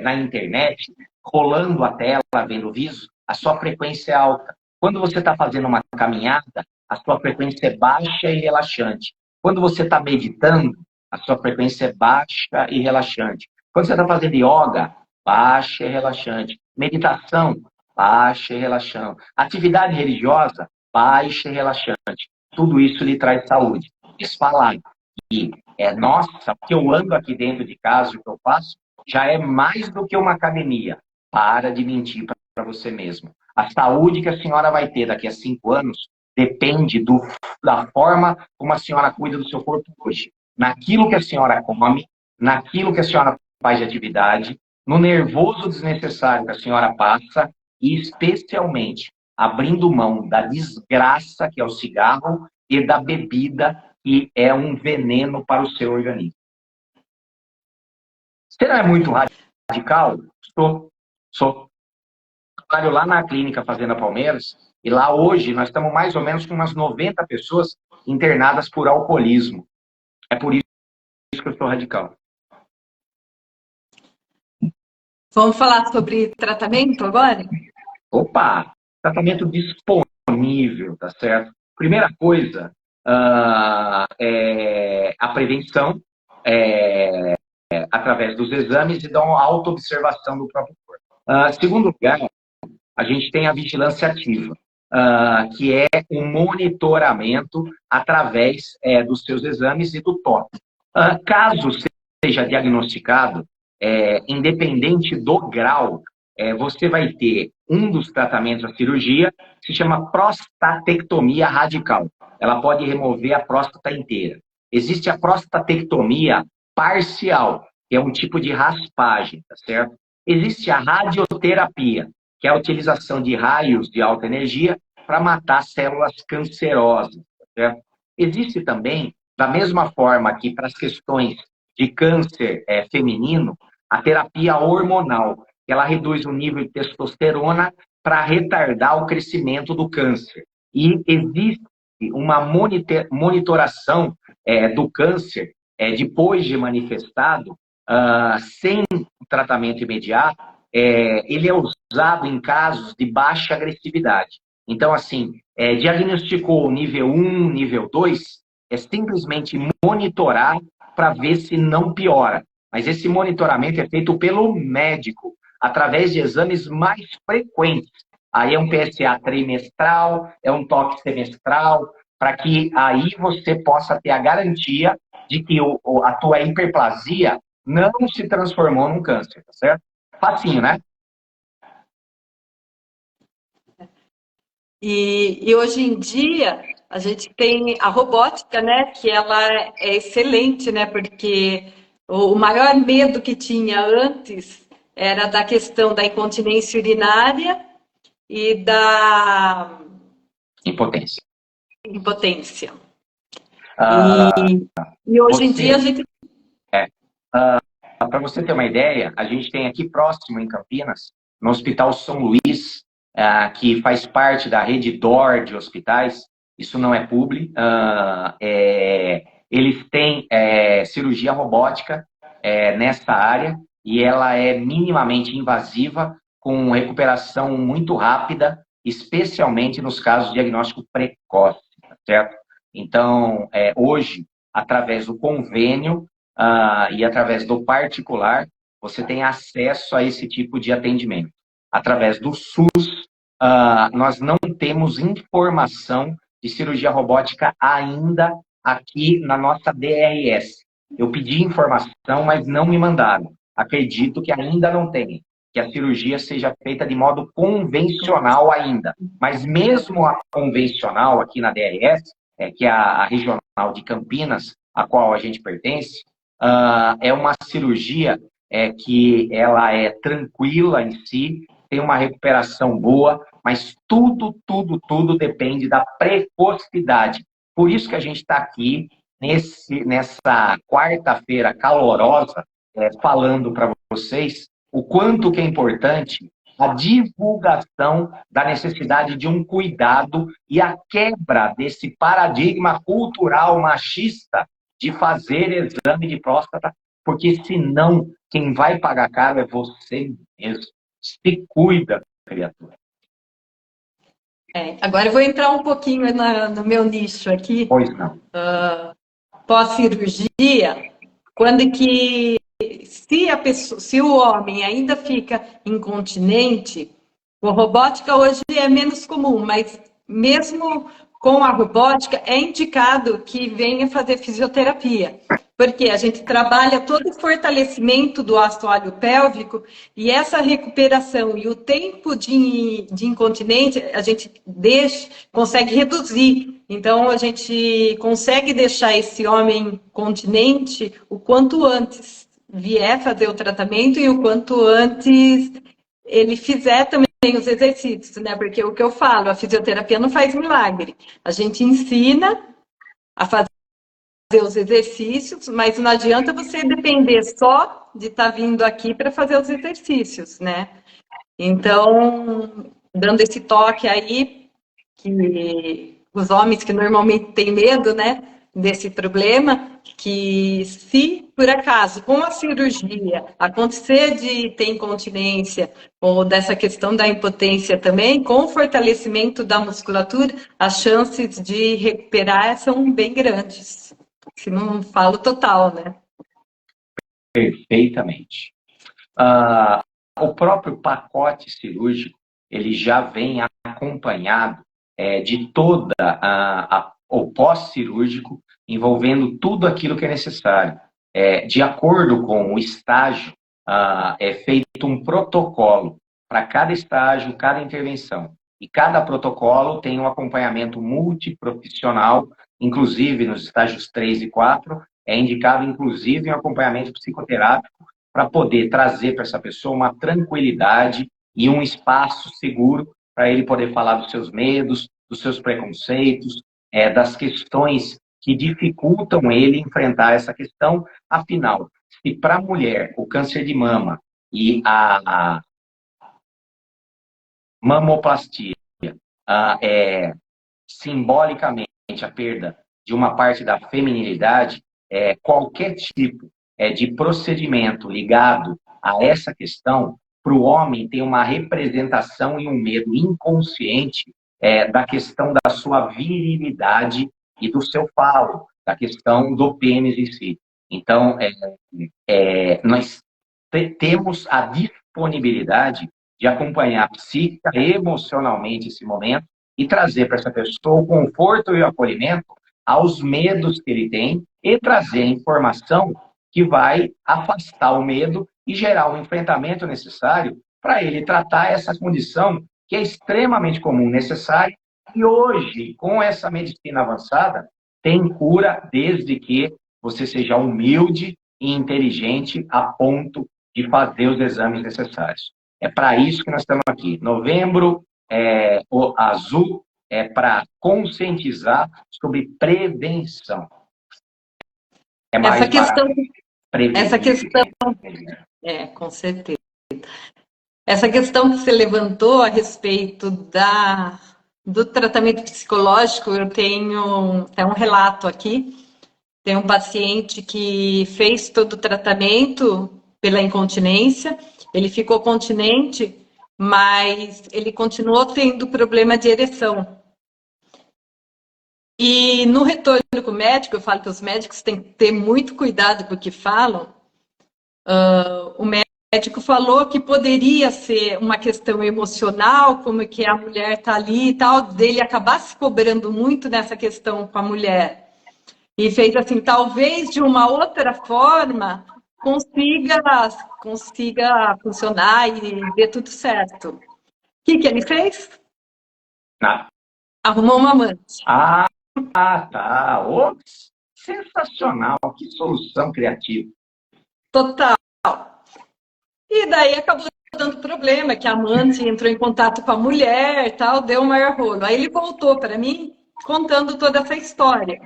B: na internet, rolando a tela, vendo vídeos, a sua frequência é alta. Quando você está fazendo uma caminhada, a sua frequência é baixa e relaxante. Quando você está meditando, a sua frequência é baixa e relaxante. Quando você está fazendo yoga, baixa e relaxante. Meditação, baixa e relaxante. Atividade religiosa, baixa e relaxante. Tudo isso lhe traz saúde. Isso falar que nossa, o que eu ando aqui dentro de casa, o que eu faço, já é mais do que uma academia. Para de mentir para você mesmo. A saúde que a senhora vai ter daqui a 5 anos depende da forma como a senhora cuida do seu corpo hoje. Naquilo que a senhora come, naquilo que a senhora faz de atividade, no nervoso desnecessário que a senhora passa e, especialmente, abrindo mão da desgraça que é o cigarro e da bebida, que é um veneno para o seu organismo. Você não é muito radical? Sou. Trabalho lá na clínica Fazenda Palmeiras, e lá hoje nós estamos mais ou menos com umas 90 pessoas internadas por alcoolismo. É por isso que eu sou radical.
A: Vamos falar sobre tratamento agora?
B: Opa! Tratamento disponível, tá certo? Primeira coisa, é a prevenção através dos exames e da auto-observação do próprio corpo. Segundo lugar, a gente tem a vigilância ativa, que é o monitoramento através dos seus exames e do toque. Caso seja diagnosticado, independente do grau, você vai ter um dos tratamentos da cirurgia, que se chama prostatectomia radical. Ela pode remover a próstata inteira. Existe a prostatectomia parcial, que é um tipo de raspagem, tá certo? Existe a radioterapia, que é a utilização de raios de alta energia para matar células cancerosas, tá certo? Existe também, da mesma forma que para as questões de câncer feminino, a terapia hormonal, que ela reduz o nível de testosterona para retardar o crescimento do câncer. E existe uma monitoração do câncer depois de manifestado, sem tratamento imediato, ele é usado em casos de baixa agressividade. Então, assim, diagnosticou nível 1, nível 2, é simplesmente monitorar para ver se não piora. mas esse monitoramento é feito pelo médico, através de exames mais frequentes. Aí é um PSA trimestral, é um toque semestral, para que aí você possa ter a garantia de que a tua hiperplasia não se transformou num câncer, tá certo? Facinho, né?
A: E hoje em dia a gente tem a robótica, né? Que ela é excelente, né? Porque o maior medo que tinha antes era da questão da incontinência urinária e da
B: Impotência.
A: impotência.
B: Ah,
A: E hoje em dia a gente.
B: Para você ter uma ideia, a gente tem aqui próximo em Campinas, no Hospital São Luís, que faz parte da rede DOR de hospitais, isso não é publi, eles têm cirurgia robótica nessa área e ela é minimamente invasiva, com recuperação muito rápida, especialmente nos casos de diagnóstico precoce, tá certo? Então, hoje, através do convênio, e através do particular, você tem acesso a esse tipo de atendimento. Através do SUS, nós não temos informação de cirurgia robótica ainda aqui na nossa DRS. Eu pedi informação, mas não me mandaram. Acredito que ainda não tem, que a cirurgia seja feita de modo convencional ainda. Mas mesmo a convencional aqui na DRS, que é a regional de Campinas, a qual a gente pertence, é uma cirurgia que ela é tranquila em si, tem uma recuperação boa, mas tudo depende da precocidade. Por isso que a gente está aqui nessa quarta-feira calorosa, falando para vocês o quanto que é importante a divulgação da necessidade de um cuidado e a quebra desse paradigma cultural machista de fazer exame de próstata, porque senão quem vai pagar caro é você mesmo. Se cuida, criatura.
A: Agora eu vou entrar um pouquinho no meu nicho aqui.
B: Pois não.
A: Pós-cirurgia, quando que se o homem ainda fica incontinente, a robótica hoje é menos comum, mas mesmo com a robótica é indicado que venha fazer fisioterapia, porque a gente trabalha todo o fortalecimento do assoalho pélvico e essa recuperação e o tempo de incontinência a gente consegue reduzir. Então, a gente consegue deixar esse homem continente o quanto antes vier fazer o tratamento e o quanto antes ele fizer também os exercícios, né? Porque o que eu falo, a fisioterapia não faz milagre. A gente ensina a fazer os exercícios, mas não adianta você depender só de estar vindo aqui para fazer os exercícios, né? Então, dando esse toque aí, que os homens que normalmente têm medo, né, desse problema, que se por acaso com a cirurgia acontecer de ter incontinência ou dessa questão da impotência também, com o fortalecimento da musculatura, as chances de recuperar são bem grandes. Se não falo total, né?
B: Perfeitamente. O próprio pacote cirúrgico, ele já vem acompanhado de toda o pós-cirúrgico, envolvendo tudo aquilo que é necessário. De acordo com o estágio, é feito um protocolo para cada estágio, cada intervenção. E cada protocolo tem um acompanhamento multiprofissional, inclusive nos estágios 3 e 4, é indicado inclusive um acompanhamento psicoterápico para poder trazer para essa pessoa uma tranquilidade e um espaço seguro para ele poder falar dos seus medos, dos seus preconceitos, das questões que dificultam ele enfrentar essa questão. Afinal, se para a mulher o câncer de mama e a mamoplastia é simbolicamente a perda de uma parte da feminilidade, qualquer tipo de procedimento ligado a essa questão, para o homem tem uma representação e um medo inconsciente da questão da sua virilidade e do seu falo, da questão do pênis em si. Então, nós temos a disponibilidade de acompanhar psíquica e emocionalmente esse momento e trazer para essa pessoa o conforto e o acolhimento aos medos que ele tem e trazer a informação que vai afastar o medo e gerar o enfrentamento necessário para ele tratar essa condição que é extremamente comum, necessária, e hoje, com essa medicina avançada, tem cura desde que você seja humilde e inteligente a ponto de fazer os exames necessários. É para isso que nós estamos aqui. Novembro o azul é para conscientizar sobre prevenção. É mais barato prevenir.
A: Essa questão, com certeza. Essa questão que você levantou a respeito do tratamento psicológico, eu tenho um relato aqui. Tem um paciente que fez todo o tratamento pela incontinência, ele ficou continente, mas ele continuou tendo problema de ereção. E no retorno com o médico, eu falo que os médicos têm que ter muito cuidado com o que falam. O médico falou que poderia ser uma questão emocional, como que a mulher está ali e tal, dele acabar se cobrando muito nessa questão com a mulher. E fez assim, talvez de uma outra forma consiga funcionar e dê tudo certo. O que ele fez?
B: Não.
A: Arrumou uma amante.
B: Tá. Ops, sensacional, que solução criativa.
A: Total. E daí acabou dando problema, que a amante entrou em contato com a mulher e tal, deu um maior rolo. Aí ele voltou para mim contando toda essa história.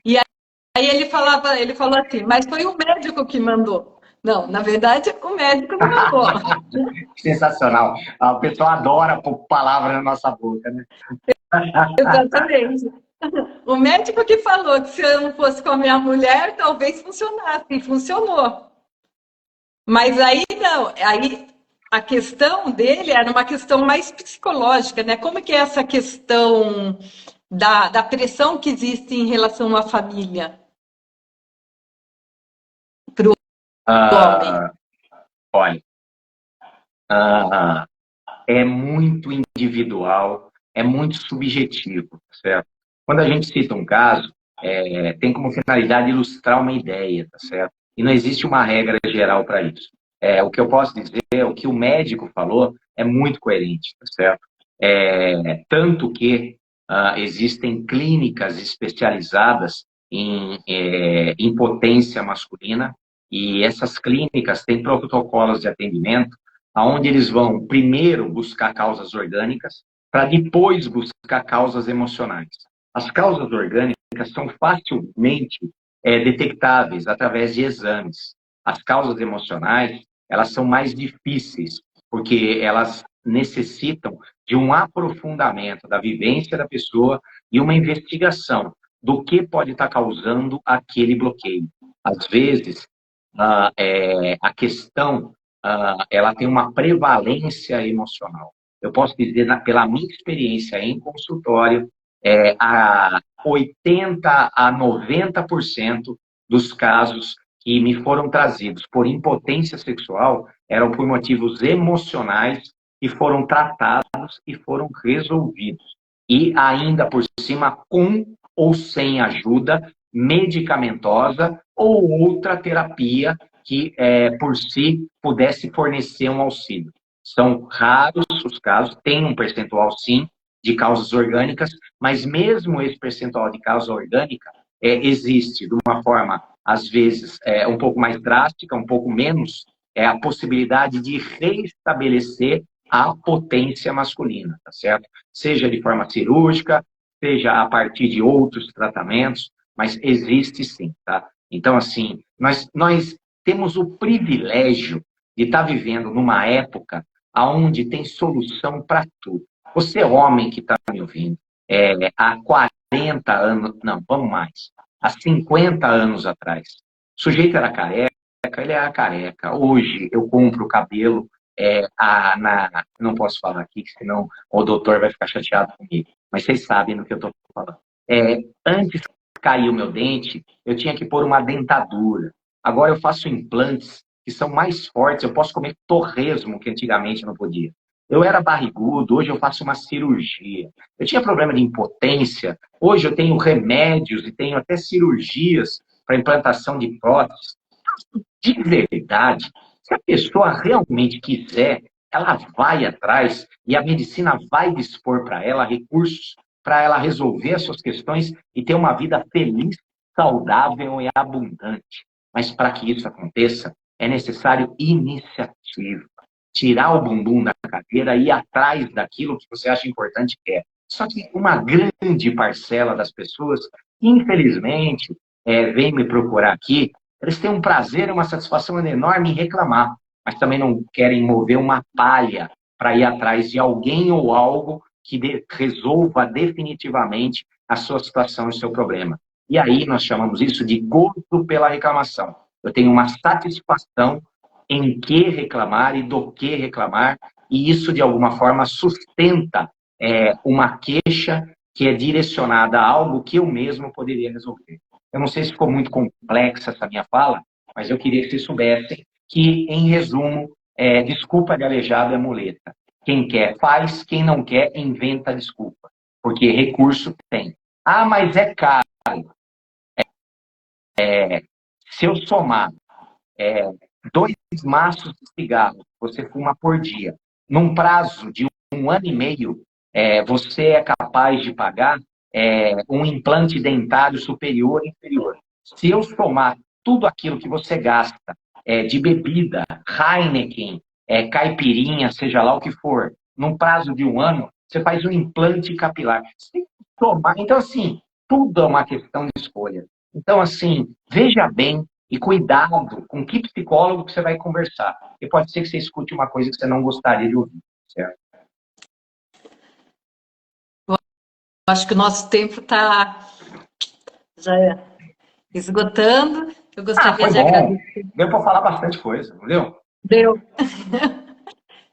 A: E aí ele falou assim, mas foi o médico que mandou. Não, na verdade, o médico não mandou.
B: Sensacional. O pessoal adora pôr palavra na nossa boca, né?
A: Exatamente. O médico que falou que se eu não fosse com a minha mulher, talvez funcionasse. E funcionou. Mas aí não. Aí a questão dele era uma questão mais psicológica, né? Como que é essa questão da pressão que existe em relação à família? Para o homem.
B: Olha, é muito individual, é muito subjetivo, certo? Quando a gente cita um caso, tem como finalidade ilustrar uma ideia, tá certo? E não existe uma regra geral para isso. O que eu posso dizer, o que o médico falou, é muito coerente, tá certo? Tanto que existem clínicas especializadas em impotência masculina, e essas clínicas têm protocolos de atendimento onde eles vão primeiro buscar causas orgânicas para depois buscar causas emocionais. As causas orgânicas são facilmente detectáveis através de exames. As causas emocionais, elas são mais difíceis, porque elas necessitam de um aprofundamento da vivência da pessoa e uma investigação do que pode estar causando aquele bloqueio. Às vezes, a questão ela tem uma prevalência emocional. Eu posso dizer, pela minha experiência em consultório, a 80% a 90% dos casos que me foram trazidos por impotência sexual eram por motivos emocionais que foram tratados e foram resolvidos. E ainda por cima, com ou sem ajuda medicamentosa ou outra terapia que, por si, pudesse fornecer um auxílio. São raros os casos, tem um percentual, sim, de causas orgânicas, mas mesmo esse percentual de causa orgânica existe de uma forma, às vezes, um pouco mais drástica, um pouco menos, a possibilidade de reestabelecer a potência masculina, tá certo? Seja de forma cirúrgica, seja a partir de outros tratamentos, mas existe sim, tá? Então, assim, nós temos o privilégio de estar vivendo numa época onde tem solução para tudo. Você, homem que está me ouvindo, há 40 anos, não, vamos mais, há 50 anos atrás, o sujeito era careca, ele era careca. Hoje eu compro o cabelo, não posso falar aqui, senão o doutor vai ficar chateado comigo, mas vocês sabem do que eu estou falando. Antes caiu meu dente, eu tinha que pôr uma dentadura. Agora eu faço implantes que são mais fortes, eu posso comer torresmo, que antigamente não podia. Eu era barrigudo, hoje eu faço uma cirurgia. Eu tinha problema de impotência, hoje eu tenho remédios e tenho até cirurgias para implantação de próteses. De verdade, se a pessoa realmente quiser, ela vai atrás e a medicina vai dispor para ela recursos para ela resolver as suas questões e ter uma vida feliz, saudável e abundante. Mas para que isso aconteça, é necessário iniciativa. Tirar o bumbum da cadeira e ir atrás daquilo que você acha importante que é. Só que uma grande parcela das pessoas, infelizmente, vem me procurar aqui, eles têm um prazer e uma satisfação enorme em reclamar, mas também não querem mover uma palha para ir atrás de alguém ou algo que resolva definitivamente a sua situação e o seu problema. E aí nós chamamos isso de gozo pela reclamação. Eu tenho uma satisfação em que reclamar e do que reclamar, e isso de alguma forma sustenta uma queixa que é direcionada a algo que eu mesmo poderia resolver. Eu não sei se ficou muito complexa essa minha fala, mas eu queria que vocês soubessem que, em resumo, desculpa de aleijado é muleta. Quem quer faz, quem não quer inventa desculpa, porque recurso tem. Ah, mas é caro. Se eu somar 2 maços de cigarro, você fuma por dia, num prazo de 1 ano e meio, você é capaz de pagar um implante dentário superior e inferior. Se eu somar tudo aquilo que você gasta de bebida, Heineken, caipirinha, seja lá o que for, num prazo de 1 ano, você faz um implante capilar. Se somar, então, assim, tudo é uma questão de escolha. Então, assim, veja bem e cuidado com que psicólogo que você vai conversar. E pode ser que você escute uma coisa que você não gostaria de ouvir, certo?
A: Acho que o nosso tempo está já esgotando. Eu gostaria de agradecer.
B: Deu para falar bastante coisa, não deu?
A: Deu.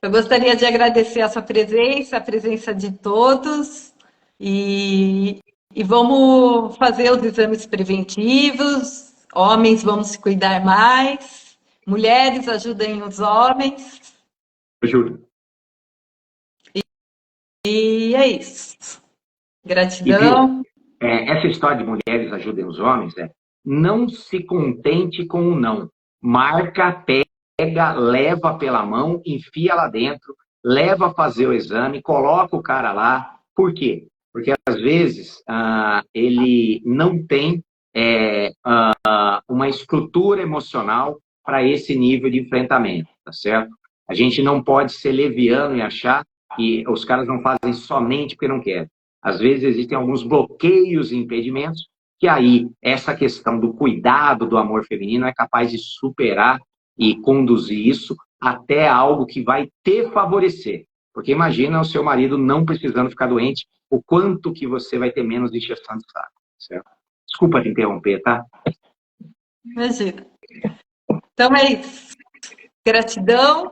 A: Eu gostaria de agradecer a sua presença, a presença de todos, e vamos fazer os exames preventivos. Homens, vamos se cuidar mais. Mulheres, ajudem os homens.
B: Ajuda.
A: E é isso. Gratidão.
B: Essa história de mulheres ajudem os homens, não se contente com o não. Marca, pega, leva pela mão, enfia lá dentro, leva a fazer o exame, coloca o cara lá. Por quê? Porque às vezes ele não tem uma estrutura emocional para esse nível de enfrentamento, tá certo? A gente não pode ser leviano e achar que os caras não fazem somente porque não querem. Às vezes existem alguns bloqueios e impedimentos que aí essa questão do cuidado do amor feminino é capaz de superar e conduzir isso até algo que vai te favorecer. Porque imagina o seu marido não precisando ficar doente, o quanto que você vai ter menos injeção de saco, certo? Desculpa te interromper, tá?
A: Imagina. Então é isso. Gratidão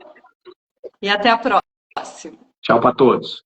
A: e até a próxima.
B: Tchau para todos.